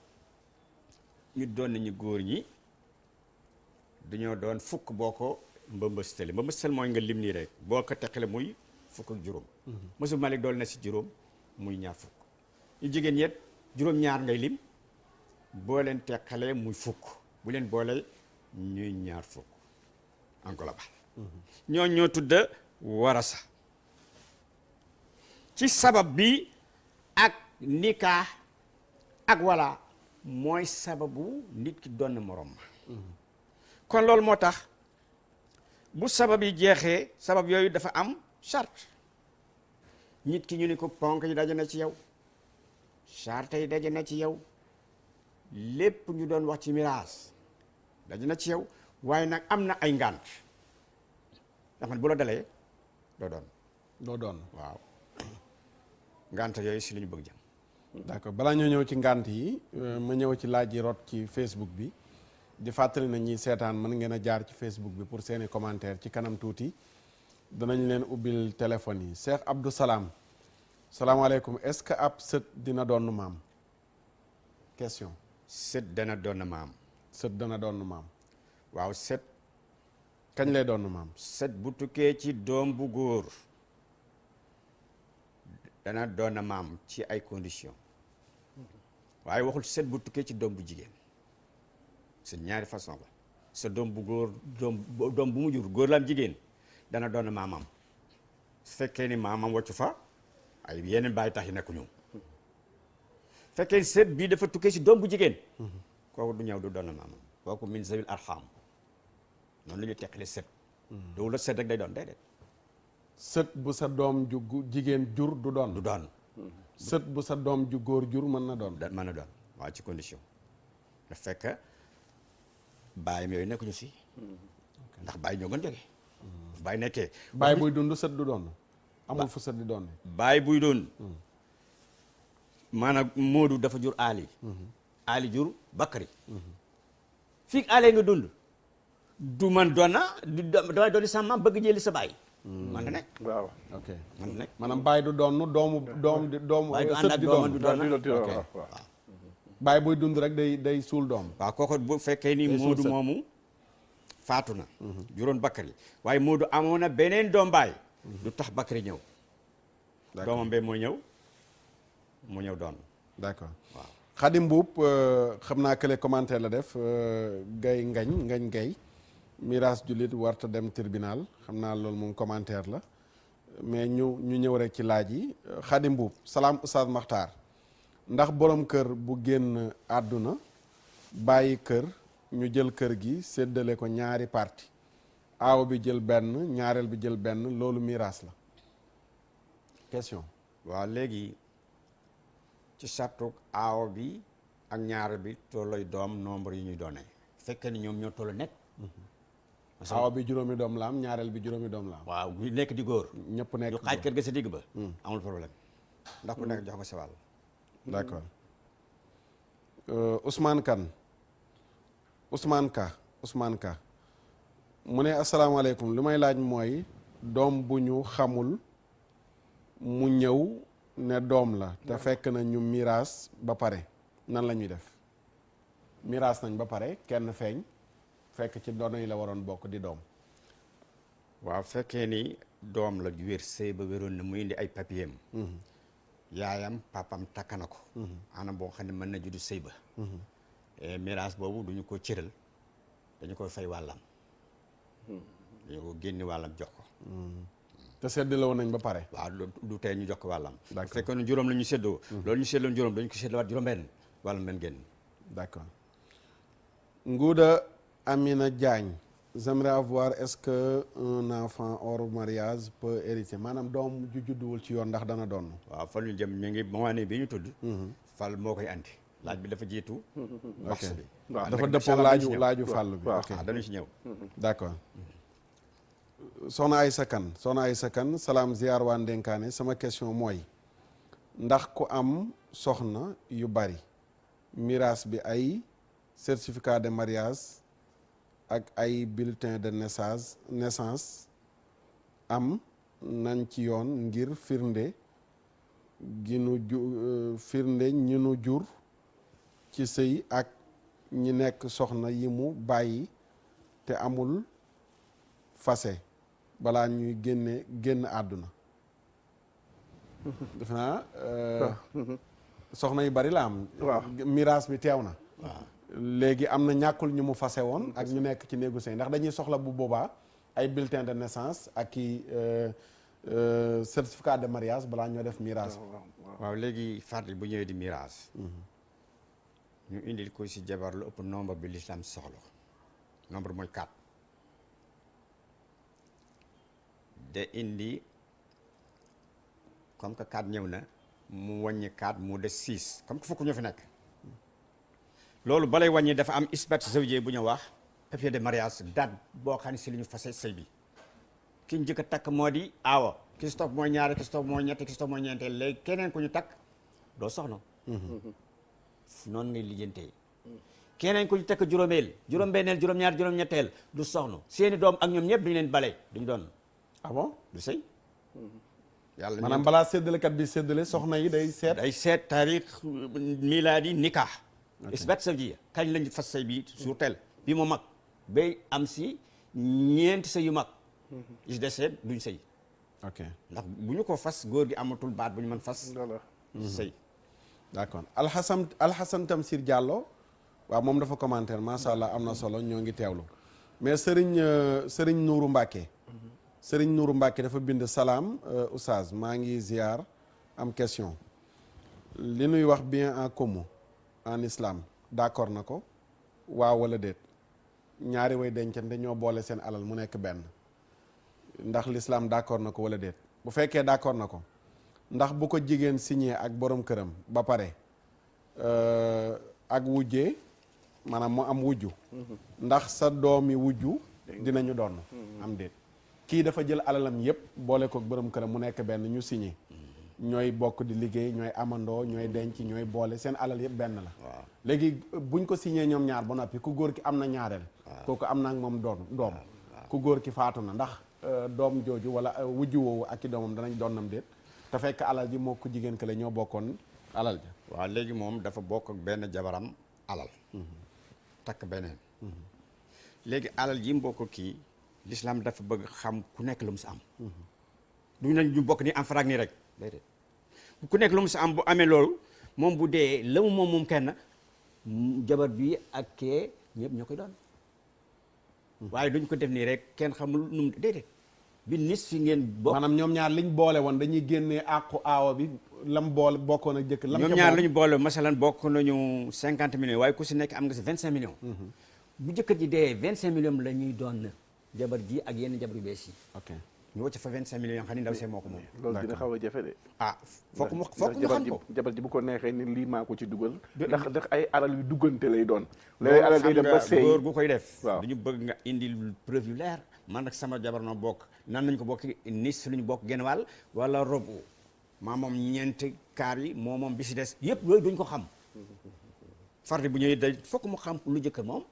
ñu doon nañu góor ñi dañoo doon fukk boo ko mbëmbëstale mooy nga lim nii rek boo ko teqale muy fukk ak juróom mësul Malik dool na si juróom muy ñaar fukk ñu jigéen ñet juróom-ñaar ngay lim boo leen teqalee muy fukk bu leen boole ñuy ñaar fukk en global ñoo tudd warasa ci sabab bi ak nikah ak wala mooy sababu nit ki doon na morom ma kon loolu moo tax bu sabab yi jeexee sabab yooyu dafa am charte nit ki ñu ni ko ponk yi daje na ci yow charte yi daje na ci yow lépp ñu doon wax ci miraas daje na ci yow waaye nag am na ay ngànt ndax man bu la dalee doo doon waaw ngànt yooyu si li ñu bëgg jëm d'accord balaa ñoo ñëw ci ngànt yi ma ñëw ci laaj yi rot ci Facebook bi di fàttali na ñi seetaan mën ngeen a jaar ci Facebook bi pour seeni commentaire ci kanam tuuti danañ leen ubbil téléphone yi Cheikh Abdou Salam salaamaaleykum est-ce que ab sët dina doon maam question sët dana doon maam waaw sët kañ lay doon maam sët bu tukkee ci doom bu góor dana doon maam ci ay conditions waaye waxul sët bu tukkee ci doom bu jigéen c'est ñaari façon la sa doom bu góor doom bu mu jur góor la am jigéen dana doon maamam su fekkee ni maamam wàccu fa ay yeneen bàyyi tax yi nekku ñu fekkee sët bii dafa tukkee ci doom bu jigéen kooku du ñëw du doon maamam kooku min zawil arham noonu la ñuy teqale sët doo la sët rek day doon déedéet sët bu sa doom ju jigéen jur du doon sët bu sa doom ju góor jur mën na doon waaw ci condition da fekk bàyyam yooyu nekkuñu fi ndax bàyyi ñoo gën jóge bàyyi nekkee bàyyi buy dund sët du doon amul fu sët di doon bàyyi buy doon maanaam Moodu dafa jur Ali jur Bakari fii Ali nga dund du man doona damay doon sa maam bëgg jëli sa bàyyi man da nekk waaw ok man da nekk maanaam bàyyi du doon doomu sët di doon bàyyi buy dund rek day suul doom waaw kooku bu fekkee ni Moodu moomu faatu na juróon Bakari waaye Moodu amoon na beneen doom baay du tax Bakari ñëw doomam bee moo ñëw doon d'accord waaw Xadim Mbuub xam naa kële commentaire la def gay ngañ gay miraas jullit warta dem tribunal xam naa loolu moom commentaire la mais ñu ñëw rek ci laaj yi. Xadi Mbuub salaam Oustaz Makhtar ndax borom kër bu génn àdduna bàyyi kër ñu jël kër gi séddale ko ñaari parti aaw bi jël benn ñaareel bi jël benn loolu miraas la question. waaw léegi ci sartu aaw bi ak ñaareel bi tollooy doom nombre yi ñuy doonee fekkee ni ñoom ñoo tollu nekk. aaw bi juróomi doom la am ñaareel bi juróomi doom la am. waaw bu nekk di góor. ñëpp nekk ñu xaaj kër ga sa digg ba. amul problème ndax ku nekk jox ko sa wàll. d'accord Ousmane Kane Ousmane Ka mu ne asalaamaaleykum li may laaj mooy doom bu ñu xamul mu ñëw ne doom la te fekk na ñu miraas ba pare nan la ñuy def miraas nañ ba pare kenn feeñ fekk ci dono yi la waroon bokk di doom. waaw fekkee ni doom la ju wér sëy ba wéroon na mu indi ay papier am yaayam papam takk na ko anam boo xam ne mën na juddu sëy ba miraas boobu duñu ko cëral dañu koy fay wàllam dañu ko génni wàllam jox ko te séddaloo nañ ba pare. waaw du tey ñu jox ko wàllam. d'accord bu fekkee ne juróom la ñu séddoo loolu ñu séddoon juróom dañu ko séddowaat juróom benn wàllam benn génn. d'accord Ngouda Amina Diagne j'aimerais avoir est-ce que un enfant hors mariage peut hériter maanaam doom ju judduwul ci yoon ndax dana doon. waaw fal ñu jëm mi ngi moment bi ñu tudd fal moo koy andi laaj bi dafa jiitu wax bi waaw dafa dëppoo laaju fàllu bi. ok dañu ci ñëw. d'accord soxna Aysa Kan salaam ziar waa Ndenkaane sama question mooy ndax ku am soxna yu bari miraas bi ay certificat de mariage ak ay bulletin de naissance am nañ ci yoon ngir firnde ñi nu jur ci sëy ak ñi nekk soxna yi mu bàyyi te amul fase balaa ñuy génn àdduna defe naa soxna yu bari la am. waaw miraas bi teew na. léegi am na ñàkkul ñu mu fase woon ak ñu nekk ci néegu sëy ndax dañuy soxla bu boobaa ay bulletin de naissance ak i certificat de mariage balaa ñoo def miraas. waaw léegi fàttali bu ñëwee di miraas ñu indil ko si jabar lu ëpp nombre bi l'islam soxla nombre mooy 4 de indi comme que 4 ñëw na mu wàññi 4 mu des 6 comme que fukk ñoo fi nekk loolu balay wàññi dafa am isbat zawjiyya bu ñu wax papier de mariage date boo xam ne si li ñu fase sëy bi ki njëkk a takk moo di aawa ki si topp mooy ñaari ki si topp mooy ñetti ki si topp mooy ñeenteel léegi keneen ku ñu takk doo soxna noonu ngay lijjantee keneen ku ñu takk juróomeel juróom-benneel juróom-ñaar juróom-ñetteel du soxna seeni doom ak ñoom ñëpp duñu leen bale duñu doon ah bon du sëy yàlla maanaam balaa séddalekat bi séddale soxna yi day seet taarix milaadi nikah isbat zawjiyya kañ lañ fas sëy bi sur tel bi mu mag bay am si ñeenti sëy yu mag is desee duñ sëy ok ndax bu ñu ko fas góor gi amatul baat bu ñu mën fas sëy d'accord Alxasan Tamsir Diallo waaw moom dafa commentaire macha allah am na solo ñoo ngi teewlu mais Sëriñ Nuuru Mbàkke Sëriñ Nuuru Mbàkke dafa bind salaam oustaz maa ngi ziar am question li nuy wax bien en commun en islam d'accord na ko waaw wala déet ñaari way dencante ñoo boole seen alal mu nekk benn ndax l'islam d'accord na ko wala déet bu fekkee d'accord na ko ndax bu ko jigéen signé ak borom këram ba pare ak wujjee maanaam mu am wujju ndax sa doomi wujju dinañu doon am déet kii dafa jël alalam yépp boole ko borom këram mu nekk benn ñu signé ñooy bokk di liggéey ñooy amandoo ñooy denc ñooy boole seen alal yépp benn la léegi buñ ko signé ñoom ñaar ba noppi ku góor ki am na ñaareel kooku am na ak moom doom ku góor ki faatu na ndax doom jooju wala wujju woowu ak i doomam danañ doonnam déet te fekk alal ji moo ko jigéen kële ñoo bokkoon alal ja waaw léegi moom dafa bokk ak benn jabaram alal takk beneen léegi alal ji mu bokk kii l'islam dafa bëgg xam ku nekk lu mu sa am duñu nañ ñu bokk ni am faraag nii rek déedéet ku nekk lu mu sa am bu amee loolu moom bu dee la mu moom kenn jabar bi ak kee ñëpp ñoo koy doon waaye duñ ko def nii rek kenn xamul nu mu déedéet bi nis fi ngeen bokk. maanaam ñoom ñaar liñ boole woon dañuy génnee àqu aawa bi lam boole bokkoon ak jëkk lam ñoom ñaar lañu boole masalan bokk nañu 50 millions waaye ku si nekk am nga si 25 millions. bu jëkkër ji dee 25 millions la ñuy doon jabar ji ak yenn jabar yu bees yi. ok ñu wàcc fa 25 millions yoo xam ne ndaw see moo ko moom. loolu dina xaw a jafe de. ah fokk mu xam ko. jabar ji bu ko neexee ni lii maa ko ci dugal. ndax ay alal yu duggante lay doon. léegi alal day dem ba seey góor gu koy def. waaw dañu bëgg nga indi preuve yu leer man ak sama jabar noo bokk nan nañ ko bokk nis lu ñu bokk genn wàll wala robu maa moom ñeenti kaar yi moo moom bi si des yëpp yooyu duñ ko xam. farde bu ñëwee day fokk mu xam lu jëkkër moom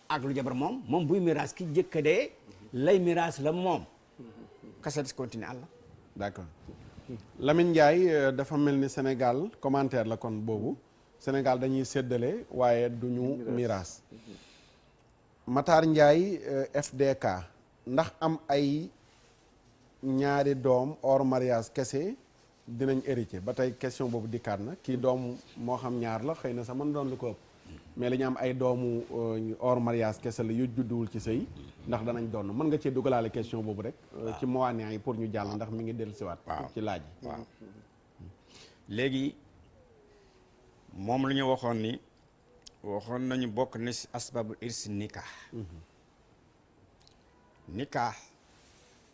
ak lu jabar moom buy miraas ki jëkkëdee lay miraas la moom. kasa dis continue àlla. d'accord Lamine Ndiaye dafa mel ni Sénégal commentaire la kon boobu Sénégal dañuy séddale waaye duñu miraas. Matar Ndiaye FDK ndax am ay ñaari doom hors mariage kese dinañ hérité ba tey question boobu dikkaat na kii doom moo xam ñaar la xëy na sax mën doon lu ko ëpp mais li ñu am ay doomu hors mariage kese la yu judduwul ci sëy ndax danañ doon mën nga cee dugalaale question boobu rek ci mawaani yi pour ñu jàll ndax mi ngi dellusiwaat ci laaj yi waaw léegi moom la ñu waxoon nañu bokk na si asbabul irs nikah nikah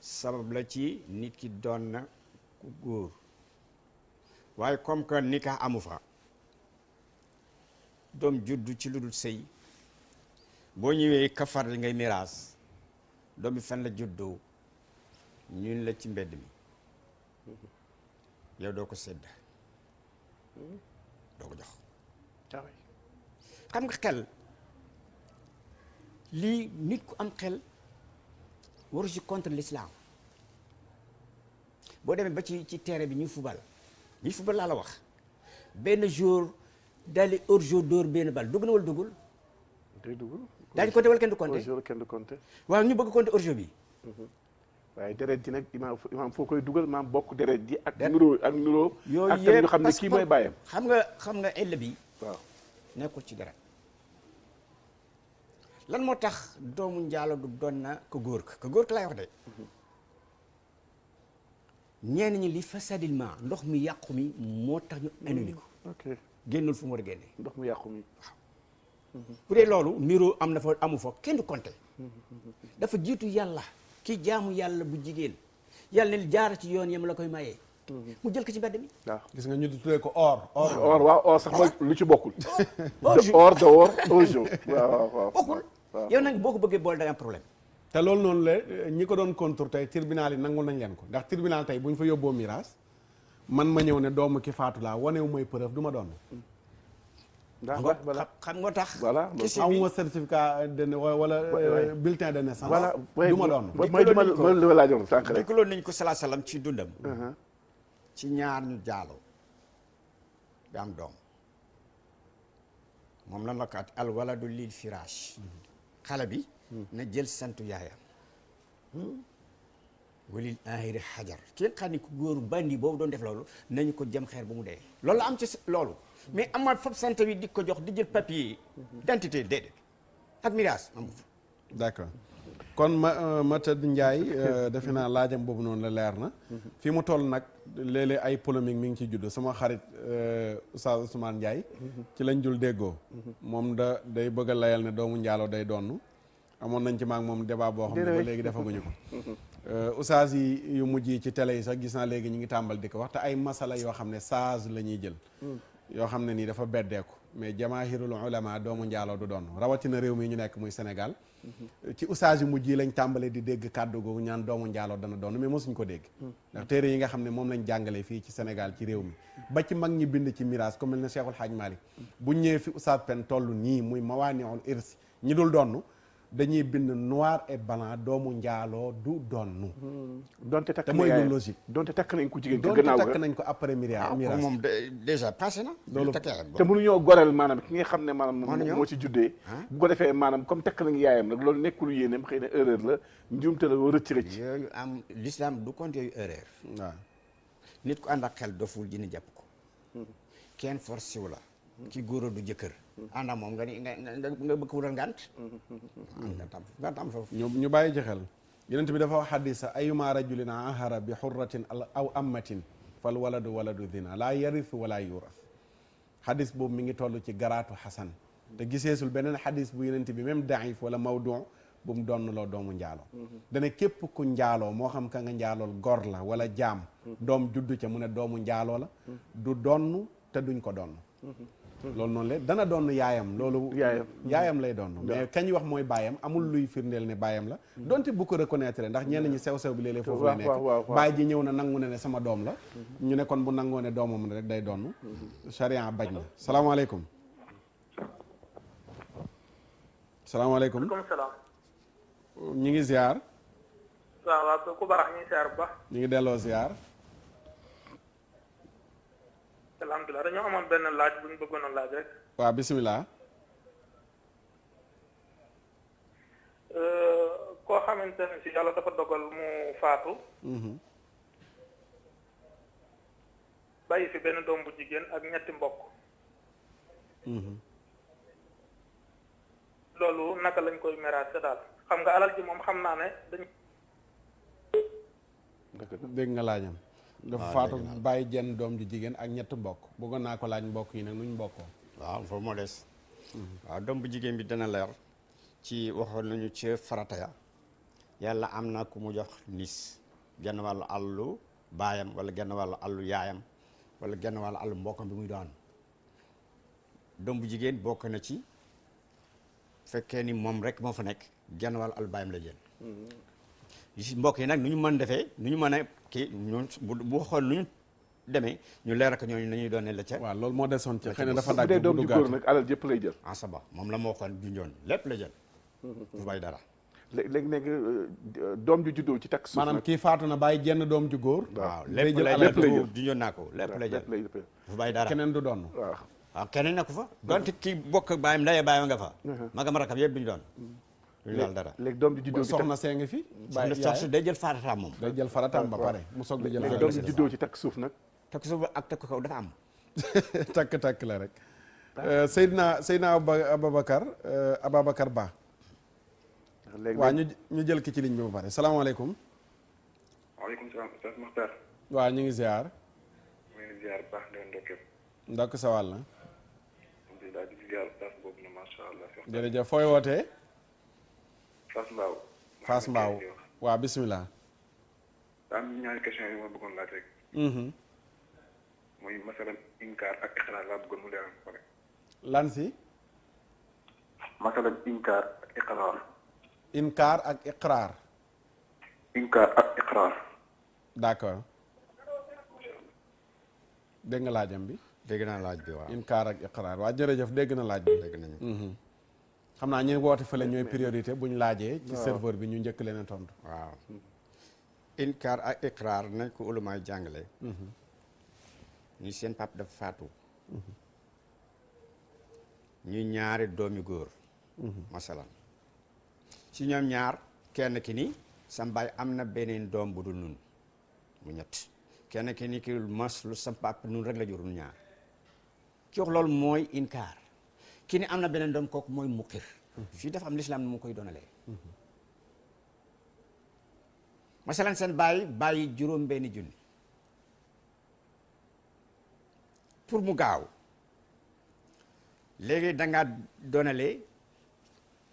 sabab la ci nit ki doon na ku góor waaye comme que nikah amu fa doom juddu ci lu dul sëy boo ñëwee kafar li ngay miraas doom bi fan la juddoo ñun la ci mbedd mi yow doo ko sedd doo ko jox xam nga xel lii nit ku am xel waru ci contre l'islam boo demee ba ci terrain bi ñuy fubal laa la wax benn jour daal di hors-jeu dóor benn bal dugg na wala duggul. day duggul. daañu compter wala kenn du compter. hors-jeu kenn du compter. waaw ñu bëgg compter hors-jeu bi. waaye deret ji nag imaam foo koy dugal maam bokk deret ji ak nuroo yooyu ak tamit ñu xam ne kii mooy bàyyam. xam nga ell bi. waaw nekkul ci deret lan moo tax doomu njaalo du doon na ko góor ka laay wax de. ñenn ñi li fasadilment ndox mi yàqu mi moo tax ñu annulé ko. ok génnul fu mu war a génne. ndox mu yàqu mi. bu dee loolu niroo am na fa amu fa kenn du compter. dafa jiitu yàlla ki jaamu yàlla bu jigéen yàlla ne jaar ci yoon yam la koy mayee. mu jël ko ci mbedd mi. waaw gis nga ñu tuddee ko or. waaw or sax mooy lu ci bokkul. or dehors hors-jeu waaw. bokkul yow nag boo ko bëggee boole da nga am problème. te loolu noonu la ñi ko doon contour tey tribunal yi nangul nañ leen ko ndax tribunal tey bu ñu fa yóbboo miraas man ma ñëw ne doomu ki faatu laa wanewu mooy preuve du ma doon. xam nga tax. voilà amuma certificat de wala bulletin de naissance. voilà du ma doon. mooy li ma laajoon sànq rek. dikkaloon nañ ko salaa salaam ci dundam. ci ñaar ñu jaaloo da am doom moom lan la ko at al waladu lil firaash xale bi na jël santu yaayam walil ahiri xajar kenn xam ni ku góoru bandi boobu doon def loolu nañu ko jëm xeer bu mu dee loolu am ci loolu mais amaat fab sant bi di ko jox di jël papier d'identité déedéet ak miraas amu fa d'accord kon ma tëdd Ndiaye defe naa laajam boobu noonu la leer na fi mu toll nag léeg-léeg ay polémique mi ngi ci judd sama xarit Oustaz Ousmane Ndiaye ci lañ jul déggoo moom day bëgg a layal ne doomu njaaloo day donn amoon nañ ci maag moom débat boo xam ne ba léegi defaguñu ko Oustaz yi yu mujj yi ci télé yi sax gis naa léegi ñu ngi tàmbal di ko wax te ay masala yoo xam ne saaz la ñuy jël yoo xam ne nii dafa beddeeku mais jamaahirul ulama doomu njaaloo du doon rawatina réew mi ñu nekk muy Sénégal ci Oustaz yu mujj yi lañ tàmbalee di dégg kàddu googu ñaan doomu njaaloo dana doon mais mosuñ ko dégg ndax téere yi nga xam ne moom lañ jàngalee fii ci Sénégal ci réew mi ba ci mag ñi bind ci miraas comme mel ne Cheikhul Hadj Malick bu ñëwee fi Oustaz Pen toll nii muy mawaaniul irsi ñi dul donn dañuy bind noir et blanc doomu njaaloo du donnu donte takk te mooy lu logique donte takk nañ ko jigéen donte takk nañ ko après miraas moom déjà passé na loolu te mënuñoo goreel maanaam ki nga xam ne maanaam moo ci juddee bu ko defee maanaam comme takk nañ yaayam nag loolu nekkul yéeneem xëy na erreur la njuumte la rëcc yooyu am l'islam du compte yooyu erreur waaw nit ku ànd ak xel doful dina jàpp ko kenn forcé wu la ki góor du jëkkër ànd ak moom nga bëgg wutal ngànt nga tam foofu ñu bàyyi ci xel yonent bi dafa wax xadisa ayuma rajulin ahara bi xurratin aw ammatin fal waladu waladu dina laa yarithu wala yuras xadis boobu mi ngi toll ci garaatu xasan te giseesul beneen xadis bu yonent bi même daif wala mawdu bu mu donn loo doomu njaaloo dana képp ku njaaloo moo xam ka nga njaalool gor la wala jaam doom juddu ca mu ne doomu njaaloo la du donn te duñ ko donn loolu noonu la dana donn yaayam loolu yaayam lay donn mais kañ wax mooy baayam amul luy firndeel ne baayam la donte bu ko reconnaître ndax ñenn ñi sew-sew bi léeg-léeg foofu lay nekk baay ji ñëw na nangu ne sama doom la ñu ne kon bu nangoo ne doomam rek day donn charia bañ na salaamaaleykum salaamaaleykum ñu ngi ziar waaw ku baax ñu ngi ziar bu baax ñu ngi delloo ziar alhamdulilah dañoo amoon benn laaj bu ñu bëggoon a laaj rek waaw bisimilah koo xamante ne si yàlla dafa dogal mu faatu bàyyi fi benn doom bu jigéen ak ñetti mbokk loolu naka lañ koy miraase daal xam nga alal ji moom xam naa ne dañ dégg nga laajam dafa faatu bàyyi jenn doom ju jigéen ak ñett mbokk bëggoon naa ko laaj mbokk yi nag nuñ mbokkoo waaw foofu moo des waaw doom bu jigéen bi dana leer ci waxoon nañu ci farata ya yàlla am na ku mu jox nis genn wàllu àllu baayam wala genn wàllu àllu yaayam wala genn wàllu àllu mbokkam bi muy doon doom bu jigéen bokk na ci fekkee ni moom rek moo fa nekk genn wàllu àllu baayam la jël mbokk yi nag nu ñu mën defee nu ñu mën a kii ñun bu waxoon nu ñu demee ñu leer ak ñooñu nañuy doon ne la ca waaw loolu moo desoon ci xëy na dafa dagg bu dee doom ju góor nag alal jëpp lay jël saba moom la moo waxoon junjoon lépp la jël du bàyyi dara léegi nekk doom ju juddoo ci takk suuf maanaam kii faatu na bàyyi jenn doom ju góor waaw lépp lay jël junjoon naa ko lépp lay jël du bàyyi dara keneen du doon waaw keneen nekku fa donte kii bokk bàyyam ndey bàyyam nga fa magam rakam yëpp duñu doon duñu daal dara léegi doom ju juddoo ci soxna see ngi fi soxna day jël farataam moom day jël farataam ba pare mu soog di jël doom ju juddoo ci takk suuf nag takk suuf ak takk kaw dafa am takk la rek Seydina Ababacar Ba waaw ñu jël ki ci ligne bi ba pare salaamaaleykum waaleykum salaam Oustaz Makhtar waaw ñu ngi ziar mu ngi ziar baax leen ndokkeel ndokk sa wàll na alhamdulilah di ziar Oustaz boobu na masha Allah jërëjëf fooy wootee Fass Mbao waaw bismillah am ñaari question yi ma bëggoon laaj rek muy masalan inkaar ak iqraar laa bëggoon mu leeral ko rek lan si masalan inkaar ak iqraar inkaar ak iqraar d'accord dégg nga laajam bi dégg naa laaj bi waaw inkaar ak iqraar waaw jërëjëf dégg na laaj bi dégg nañu xam naa ñu woote fële ñooy priorité bu ñu laajee ci serveur bi ñu njëkk leen a tontu waaw inkaar ak iqraar nañ ko ulumaay jàngale ñu seen pap dafa faatu ñu ñaari doomi góor masalan si ñoom ñaar kenn ki ni sam baay am na beneen doom bu dul nun mu ñett kenn ki ni ki mas lu sam pap nun rek la jur nun ñaar ki wax loolu mooy inkaar ki ni am na beneen doom kooku mooy muqir fii dafa am lislaam nu mu koy donalee masalan seen bàyyi juróom benni junni pour mu gaaw léegi dangaa donalee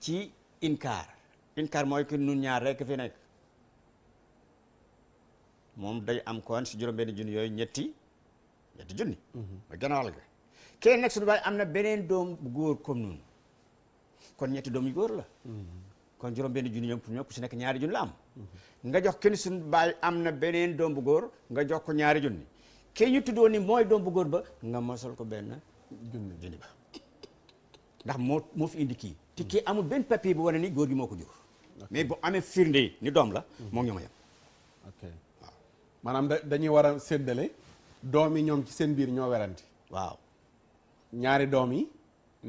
ci inkaar mooy que nun ñaar rekk fi nekk moom day am kon si juróom benni junni yooyu ñetti junni mooy gën a wàll ga kenn nag suñu baay am na beneen doom bu góor comme nun kon ñetti doom yu góor la kon juróom benn junni ñoom pour ñoom ku si nekk ñaari junni la am nga jox kenn suñu baay am na beneen doom bu góor nga jox ko ñaari junni kii ñu tuddoo ni mooy doom bu góor ba nga mosal ko benn junni ba ndax moo fi indi kii te kii amul benn papier bu wane ni góor gi moo ko jur mais bu amee firnde ni doom la moom ñoo ma yem ok waaw maanaam dañuy war a séddale doom yi ñoom ci seen biir ñoo werante waaw ñaari doom yi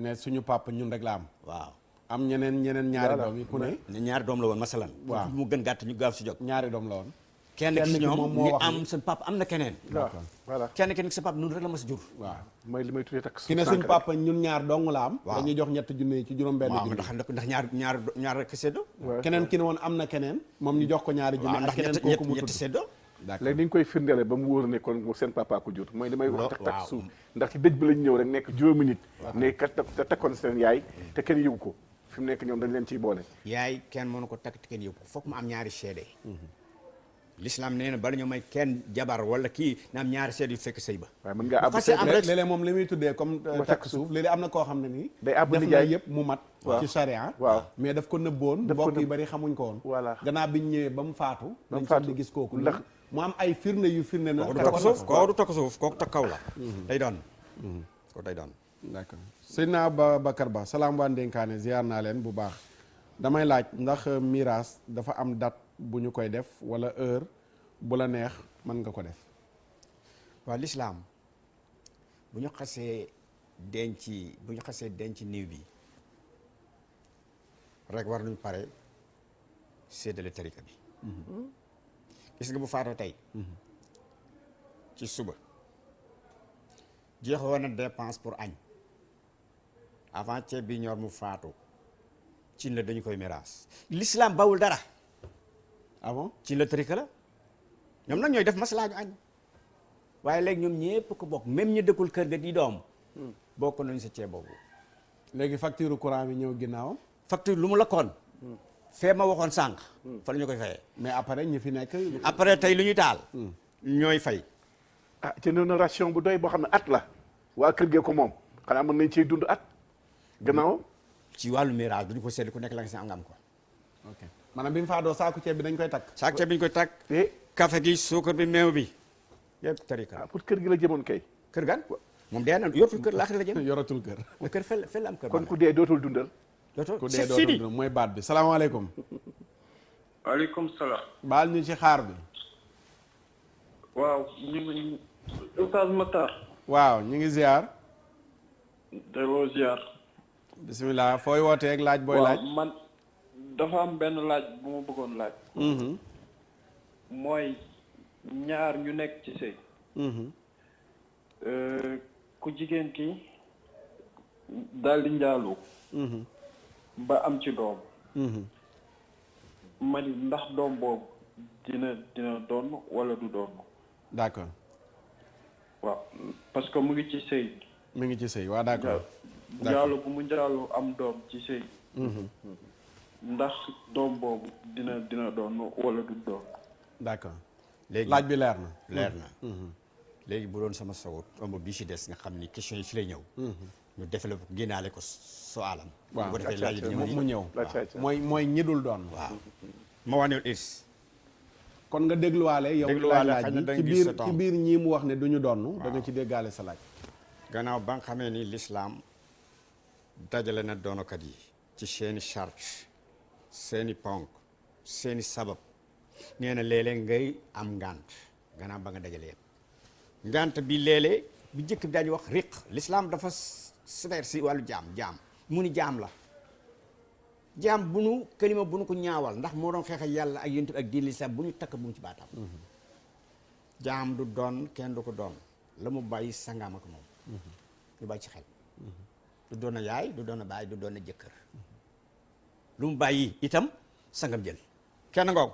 ne suñu papa ñun rek la am waaw am ñeneen ñaari doom yi ku ne ñaari doom la woon masalan waaw mu gën gàtt ñu gaaw si jóg ñaari doom la woon kenn ki si ñoom moom moo ni wax am seen papa am na keneen. waaw voilà kenn ki nag sa papa nun rek la ma si jur. waaw mooy li may tuddee takk ki ne suñ papa ñun ñaar dong la am. waaw dañuy jox ñett junne ci juróom benn waaw junne. ndax ñaar rek séddoo. keneen ki ne woon am na keneen moom ñu jox ko ñaari junne. waaw ndax ak keneen kooku mu ñett tudd séddoo. d'accord léegi ni ñu koy firndeele ba mu wóor ne kon seen papa ko jur mooy li may wax takk waaw. suuf ndax ci dëj bi lañ ñëw rek nekk juróomi nit ne kat te takkoon seen yaay te kenn yëgu ko fi mu nekk ñoom dañ leen ciy boole yaay kenn mënu ko takk te kenn yëpp foog mu am ñaari seede. l'islam nee na bala ñu may kenn jabar wala kii na am ñaari seede yu fekk sëy ba. waaye mën ngaa àbb xasee am rek léeg-léeg moom li muy tuddee comme takk suuf léeg-léeg am na koo xam ne nii day àbb def na nijaay yëpp mu mat ci charia waaw mais daf ko nëbboon mbokk yu bari xamuñ ko woon voilà gannaaw biñ ñëwee ba mu faatu ba mu lañ faatu di gis kooku ndax mu am ay firnde yu firnde na kooku du takk suuf kooku du takk suuf kooku takk kaw la. day doon. kooku day doon. d'accord Seydina Babacar Ba salaam waa Ndénkaane ziar naa leen bu baax damay laaj ndax miraas dafa am date bu ñu koy def wala heure bu la neex mën nga ko def. waaw l'islam bu ñu xasee denc niiw bi rek war nañu pare séddale tarika bi. gis nga bu faatoo tey. ci suba jeexoon na dépense pour añ avant ceeb bi ñor mu faatu ci la dañu koy miraas l'islam bawul dara. ah bon ci la tarika la ñoom nag ñooy def maslaa ñu añ waaye léegi ñoom ñépp ko bokk même ñu dëkkul kër ga di doom bokk nañu sa ceeb boobu. léegi facture courant bi ñëw ginnaaw. facture lu mu lakkoon. fee ma waxoon sànq. fa la ñu koy fayee. mais après ñi fi nekk. après tey lu ñuy taal. ñooy fay. ah ci noonu ration bu doy boo xam ne at la waa kër gee ko moom xanaa mën nañ ciy dund at gannaaw ci wàllu miraas duñu ko seetlu ku nekk la nga si am ko. ok maanaam bi mu faatoo saaku ceeb bi dañ koy takk. saaku ceeb bi ñu koy takk. café gi suukar bi meew bi yëpp tarika. pour kër gi la jëmoon kay. kër gan moom dee na yoratul kër laaxira la jëm. yoratul kër. kër fel la am kër. kon ku dee dootul dundal. ku dee dootul dundal mooy baat bi salaamaaleykum. waaleykum salaam. baal ñu ci xaar bi. waaw ñu ngi Oustaz Matar. waaw ñu ngi ziar. delloo ziar. bisimilah fooy wootee ak laaj booy laaj. waaw man dafa am benn laaj bu ma bëggoon laaj. mooy ñaar ñu nekk ci sëy. ku jigéen ki daal di njaaloo. ba am ci doom. ma ni ndax doom boobu dina doon wala du doon. d'accord. waaw parce que mu ngi ci sëy. mi ngi ci sëy waaw d'accord. njaaloo bu mu njaaloo am doom ci sëy. ndax doom boobu dina doon wala du doon. d'accord. léegi laaj bi leer na. leer na. léegi bu doon sama sawut ëmb bi ci des nga xam ni question yi fi lay ñëw. ñu développé ko génnaale ko so alam. waaw bu ko defee laaj mu ñëw. mooy ñi dul doon. waaw ma wax ne is. kon nga dégluwaale yow. dégluwaale laaj bi ci biir ñii mu wax ne du ñu doon. da nga ci déggaale sa laaj. gannaaw ba nga xamee ni l'islam dajale na doonokat yi ci seeni charte seeni ponk seeni sabab nee na léeg-léeg ngay am ngant gannaaw ba nga dajale yëpp ngant bi léeg-léeg bi njëkk bi daañu wax riq l'islam dafa sévère si wàllu jaam mu ni jaam la jaam bu nu kalima bu nu ko ñaawal ndax moo doon xeex ak yàlla ak yonent ak diin l'islam bu ñu takk bu mu ci baatam jaam du doon kenn du ko doon la mu bàyyi sangaam ak moom ñu bàyyi ci xel du doon na yaay du doon na baay du doon na jëkkër lu mu bàyyi itam sangam jël kenn ngoog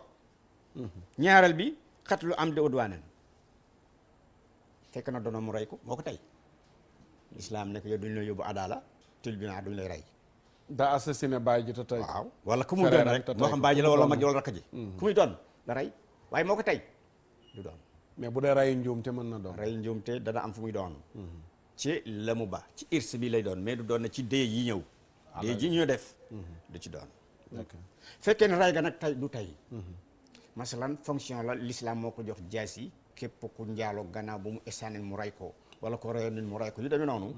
ñaareel bi xat lu am de udwaanen fekk na doona mu rey ko moo ko tey lislaam nekk yow duñu la yóbbu adaala tribunal duñu lay rey daa assassiné bàyyi ji te tey waaw wala ku muy doon rek moo xam bàyyi ji la wala mag ji wala rakk ji ku muy doon la rey waaye moo ko tey du doon mais bu dee rey njuumte mën na doon rey njuumte dana am fu muy doon ci la mu ba ci irs bi lay doon mais du doon na ci dee yi ñëw dee ji ñu def du ci doon fekkee ne rey ga nag tey du tey masalan fonction la l'islam moo ko jox jaas yi képp ku njaaloo gannaaw bu mu essaanil mu rey ko wala ko reyoon nit mu rey ko yu demee noonu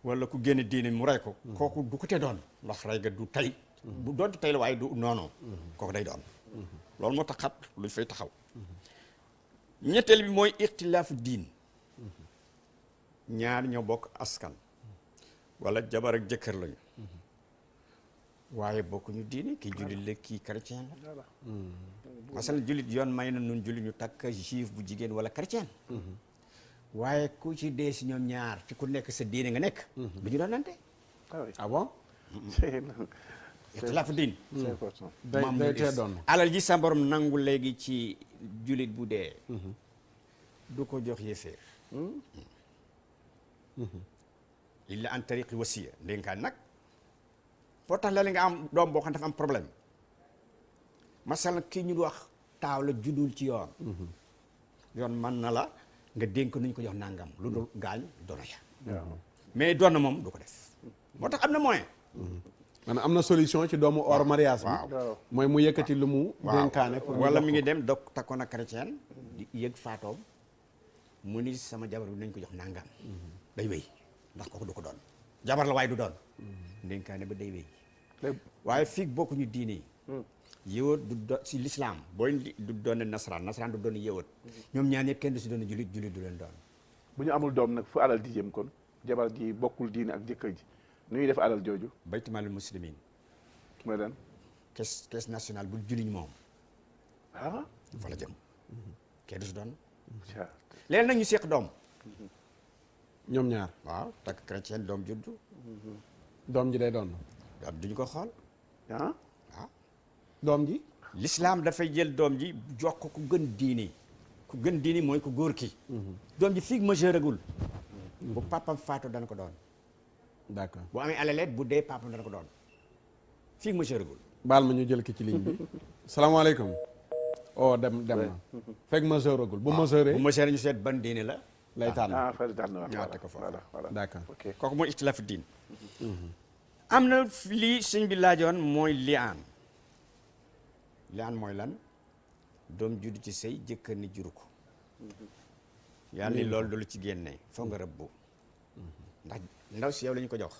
wala ku génn diine mu rey ko kooku du ko te doon ndax rey ga du tey bu doon tey la waaye du noonu kooku day doon loolu moo tax xat luñ fay taxaw ñetteel bi mooy ixtilaafu diin ñaar ñoo bokk askan wala jabar ak jëkkër lañu waaye bokkuñu diini kii jullit la kii chrétien la masalan jullit yoon may na nun jullit ñu takk juif bu jigéen wala chrétien waaye ku ci dee si ñoom ñaar ci ku nekk sa diine nga nekk du ñu doon nante ah bon ixtilaafu diin c'est important. day tee doon alal ji sa borom nangu léegi ci jullit bu dee du ko jox yéeféer illa an tariqi wasiya ndénkaan nag boo tax la nga am doom boo xam dafa am problème masalan kii ñu wax taaw la juddul ci yoon yoon mën na la nga dénk nuñ ko jox nangam lu dul gaañ doona ya mais doon na moom du ko def moo tax am na moyen maanaam am na solution ci doomu hors mariage bi mooy mu yëkkati lu mu dénkaane pour wala mi ngi dem dog takkoon a chrétien di yëg faatoom mu ni sama jabar bi nañ ko jox nangam day wéy ndax kooku du ko doon jabar la waaye du doon dénkaane ba day wéy waaye fii bokkuñu diine yi yëwat du do si l'islam booy du doon nasaraan du doon yëwat ñoom ñaar ñëpp kenn du si doon julit du leen doon bu ñu amul doom nag fu alal di jëm kon jabar ji bokkul diine ak jëkkër ji nu ñuy def alal jooju baytumaalul muslimin mooy lan caisse nationale bu julliñ moom ah fa la jëm kenn du si doon léegi nag ñu seq doom ñoom ñaar waaw takk chrétien doom juddu doom ji day doon doom duñu ko xool ah waaw doom ji l'islam dafay jël doom ji jox ko ku gën diini mooy ko góor ki doom ji fii majeur agul bu papam faatu dana ko doon d'accord bu amee alaleet bu dee papam dana ko doon fii majeur agul baal ma ñu jël ki ci ligne bi salaamaaleykum oh dem na fekk majeur agul bu majeuree bu majeur ñu seet ban diine la lay tànn fa tànn ñaate ko foofu voilà d'accord ok kooku mooy ixtilaafu diin am na lii sëñ bi laajoon mooy liaan mooy lan doom juddu ci sëy jëkkër ni juru ko yàlla ni loolu du lu ci génne foog nga rëbbu ndax ndaw si yow la ñu ko jox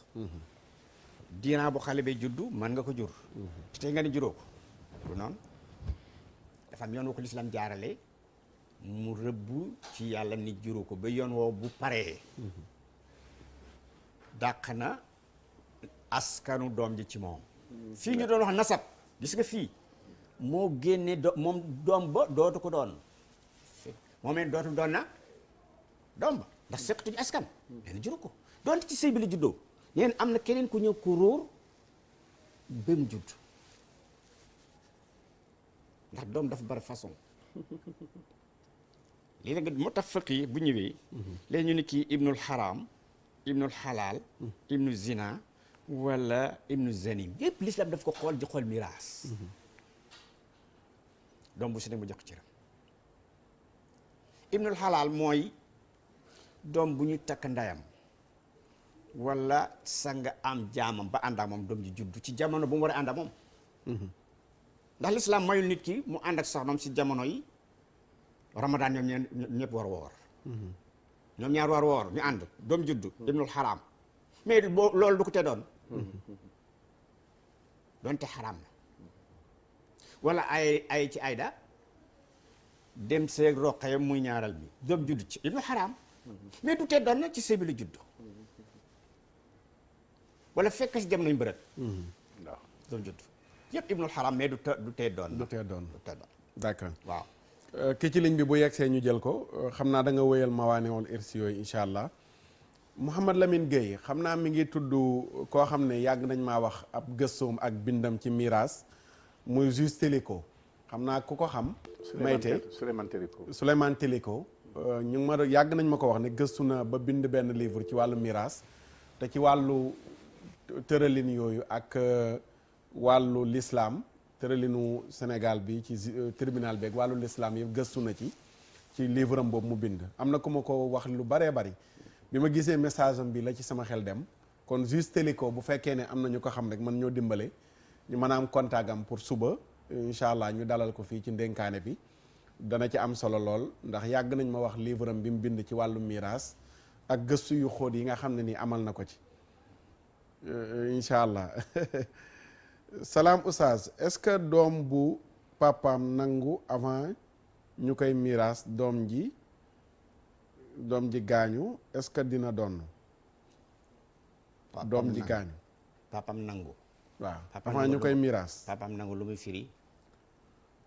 diiraa bu xale bi juddu mën nga ko jur te tey nga ni juróo ko du noonu dafa am yoon woo ko lislaam jaarale mu rëbbu ci yàlla ni juru ko ba yoon woow bu paree dàq na askanu doom ji ci moom fii ñu doon wax nasab gis nga fii moo génne moom doom ba dootu ko doon moomee dootu doon na doom ba ndax seqtuñu askan leen juru ko doonte ci sëy bi la juddoo ñeen am na keneen ku ñëw ku róor ba mu judd ndax doom dafa bari façon lii la nga moo tax fëq yi bu ñëwee léegi ñu ni kii ibnul xaraam ibnul xalaal ibnu zina wala ibnu zanim yépp l'islam daf ko xool di xool miraas doom bu si ne mu jox ko cëram ibnul xalaal mooy doom bu ñu takk ndayam wala sanga am jaamam ba ànd ak moom doom ji juddu ci jamono bu mu war a ànd ak moom ndax l'islam mayul nit ki mu ànd ak soxnaam si jamono yi Ramadan ñoom ñëpp war woor ñoom ñaar war woor ñu ànd doom juddu ibnul xaraam mais boo loolu du ko te doon doonte xaraam na wala ay ci ayda dem seeg roqaya muy ñaaral bi doom juddu ci ibnul xaraam mais du te doon na ci sëy bi la juddu wala fekk si dem nañ bërët waaw doom juddu yëpp ibnul xaraam mais du tee doon d'accord waaw ki ci ligne bi bu yegsee ñu jël ko xam naa da nga wéyal mawaane woon irsi yooyu incha allah Mouhamad Lamine Gueye xam naa mi ngi tudd koo xam ne yàgg nañ maa wax ab gëstoom ak bindam ci miraas muy Juge Téliko xam naa ku ko xam mayte Souleymane Téliko ñu ngi ma yàgg nañ ma ko wax ne gëstu na ba bind benn livre ci wàllu miraas te ci wàllu tëralin yooyu ak wàllu l'islam tëralinu Sénégal bi ci tribunal beeg wàllu l'islam yëpp gëstu na ci livre am boobu mu bind am na ku ma ko wax lu baree bari bi ma gisee message am bi la ci sama xel dem kon Juge Téliko bu fekkee ne am na ñu ko xam rek man ñoo dimbale ñu mën a am contact am pour suba incha allah ñu dalal ko fii ci ndénkaane bi dana ci am solo lool ndax yàgg nañ ma wax livre am bi mu bind ci wàllu miraas ak gëstu yu xóot yi nga xam ne ni amal na ko ci incha allah salaam oustaz est-ce que doom bu papaam nangu avant ñu koy miraas doom ji gaañu est-ce que dina doon doom ji gaañu papam nangu waaw papaam avant ñu koy miraas. papaam nangu lu muy firi.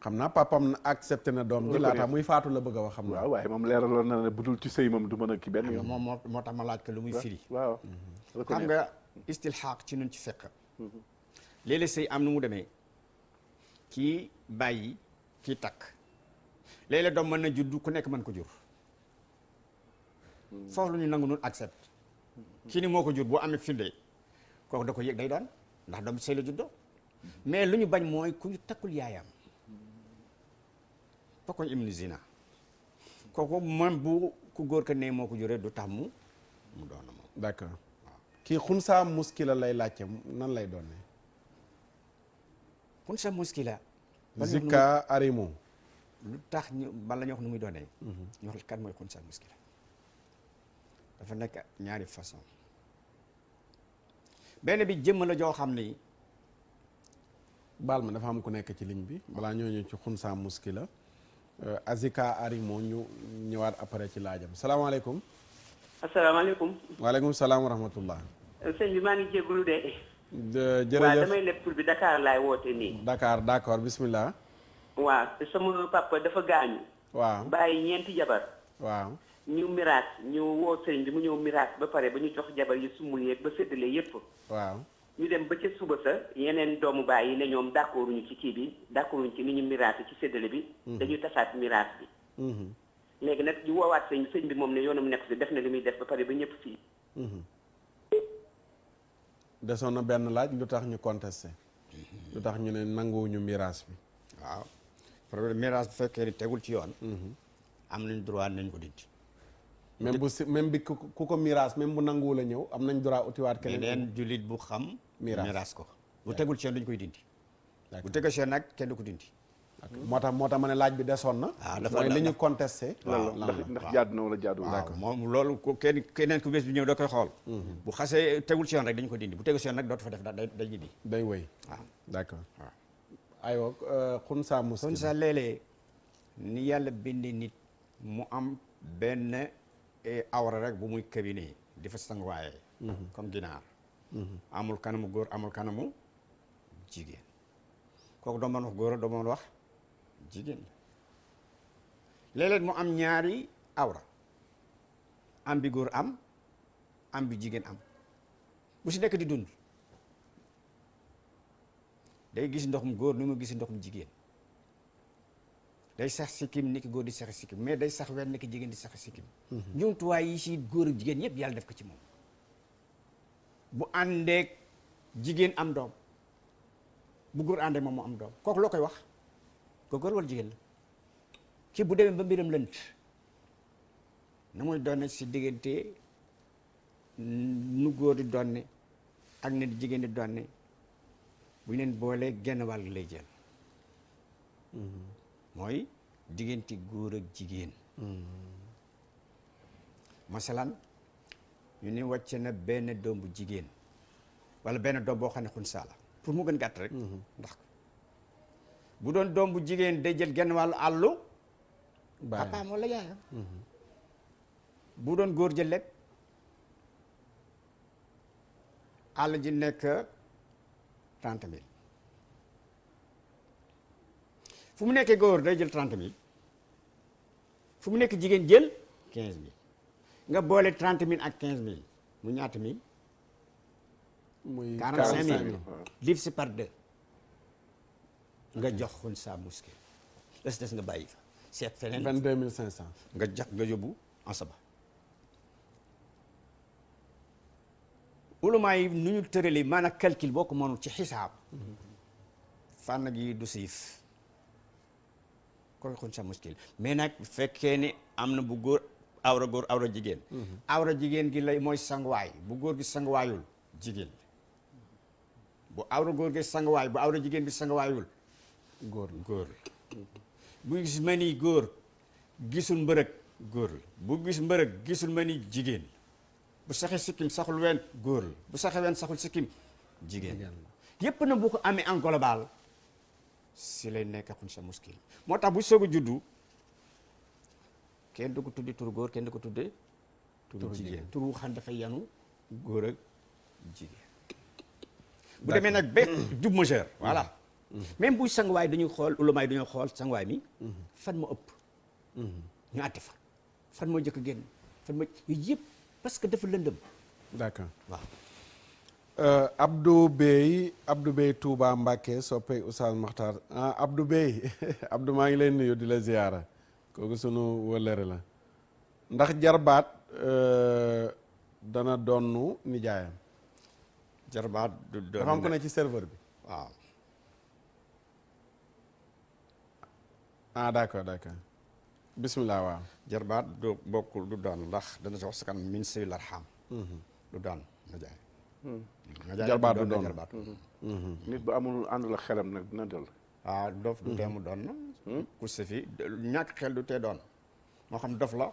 xam naa papam accepté na doom ji laata muy faatu la bëgg a wax xam naa. waaw waaye moom leeraloon na ne budul ci sëy moom du mën a kii benn yoon. moom moo tax ma laaj ko lu muy firi. waaw xam nga istilxaaq ci nun ci fekk. léeg-léeg sëy am nu mu demee kii bàyyi kii takk léeg-léeg doom mën na juddu ku nekk mën ko jur. foofu lu ñu nangu nun accept kii ni moo ko jur boo amee firnde kooku da ko yëg day doon ndax doom sëy la juddoo mais lu ñu bañ mooy ku ñu takkul yaayam fokkoñ imni zina kooku même bu ku góor ka ne moo ko juree du tax mu doon moom. d'accord kii xunsaa muskila lay laajte nan lay doonee. xunsa muskila. zikka arimo. lu tax ñu bala ñu wax nu muy doonee. ñu wax kan mooy xunsa muskila. dafa nekk ñaari façon benn bi jëmm la joo xam ni. baal ma dafa am ku nekk ci ligne bi balaa ñoo ñëw ci xunsa muskila azika arimo ñu ñëwaat après ci laajam salaamaaleykum. asalaamaaleykum. waaleykum salaam wa rahmatullah. sëñ bi maa ngi jégalu de. jërëjëf waaw damay leb tur bi Dakar laay woote nii. Dakar d'accord bismillah. waaw sama papa dafa gaañu. waaw bàyyi ñeenti jabar. waaw ñu miraas ñu woo sëñ bi mu ñëw miraas ba pare ba ñu jox jabar yi sumul yeeg ba séddale yépp. waaw ñu dem ba ca suba sa yeneen doomu baay yi ne ñoom d'accorduñu ci kii bi d'accorduñu ci ni ñu miraas ci séddale bi. dañuy tasaat miraas bi. léegi nag ñu woowaat sëñ bi moom ne yoonam nekk si def na li muy def ba pare ba ñëpp fii. desoon na benn laaj lu tax ñu contesté. lu tax ñu ne nanguwuñu miraas bi. waaw problème miraas bu fekkee ni tegul ci yoon. am nañ droit nañ ko dindi. même bi ku ko miraas même bu nanguwul a ñëw am nañ droit utiwaat keneen jullit bu xam. miraas ko bu tegul ci yoon dañu koy dindi. bu tegul ci yoon nag kenn du ko dindi. moo tax ma ne laaj bi desoon na. mooy li ñu contesté. ndax jaadu na wala jaadu. d'accord moom loolu ko keneen ku bees bi ñëw da koy xool. bu xasee tegul ci yoon rek dañu ko dindi bu tegul ci yoon nag dootu fa def day ñibbi. day wëy waaw d'accord. waaw aywa xunsa muskil. xunsa léeg-léeg ni yàlla bindee nit mu am benn awra rek bu muy kabine di fa sanguwaaye. comme ginaar. amul kanamu góor amul kanamu jigéen kooku doo mën wax góor doo mën wax jigéen la léeg-léeg mu am ñaari awra am bi góor am bi jigéen am bu si nekk di dund day gis ndoxum góor ni mu gis ndoxum jigéen day sax sikkim ni ki góor di sax sikkim mais day sax wenn ni ki jigéen di sax sikkim njumtuwaay yi si góor ak jigéen yépp yàlla def ko ci moom bu àndeek jigéen am doom bu góor àndee moom mu am doom kooku loo koy wax ko góor wala jigéen la kii bu demee ba mbiram lënt na muy donne si diggante nu góor di donne ak ne jigéen di donne bu ñu leen boolee genn wàll lay jël mooy diggante góor ak jigéen masalan ñu ni wàcce na benn doom bu jigéen wala benn doom boo xam ne xunsaa la pour mu gën gàtt rek ndax bu doon doom bu jigéen day jël genn wàllu àllu papaam wala yaayam bu doon góor jël lépp àll ji nekk 30 000 fu mu nekkee góor day jël 30 000 fu mu nekk jigéen jël 15 000 nga boole 30 000 ak 15 000 mu ñaata mille muy 45 000 divisé par 2 nga jox xunsa muskil des nga bàyyi fa seet feneen 22 500 nga jox nga yóbbu asaba ulumaa yi nu ñu tëralee maanaam calcul boo ko mënul ci xisaab fànn gi du siif koy xunsa muskil mais nag fekkee ni am na bu góor awra jigéen awra jigéen gi lay mooy sanguwaay bu góor gi sanguwaayul jigéen bu awra góor gi sanguwaay bu awra jigéen bi sanguwaayul góor bu gis ma ni góor gisul mbërëg góor la bu gis mbërëg gisul ma ni jigéen bu saxee sikkim saxul wen góor la bu saxee wen saxul sikkim jigéen yépp na bu ko amee en global si lay nekk xunsa muskil moo tax bu soog a juddu kenn du ko tudde turu góor kenn du ko tudde turu jigéen turu xam dafa yanu góor ak jigéen bu demee nag ba jub majeur voilà même buy sanguwaay dañuy xool ulamaay dañoo xool sanguwaay mi fan moo ëpp ñu àtte fa fan moo jëkk génn fan moo yooyu yëpp parce que dafa lëndëm d'accord waaw Abdou Bey Touba Mbacké soppey Oustaz Makhtar Abdou Bey Abdou maa ngi leen nuyu di la ziyaara kooku sunu wëllëre la ndax jarbaat dana donnu nijaayam jarbaat du dafa am ko ne ci serveur bi waaw d'accord bismillah waaw jarbaat du bokkul du doon ndax dana si wax sa kan min sibil arham du doon nijaay jarbaat du doon jarbaat nit bu amul àndul ak xelam nag dina dal waaw dof du teemu doon ku si fi ñàkk xel du tee doon moo xam dof la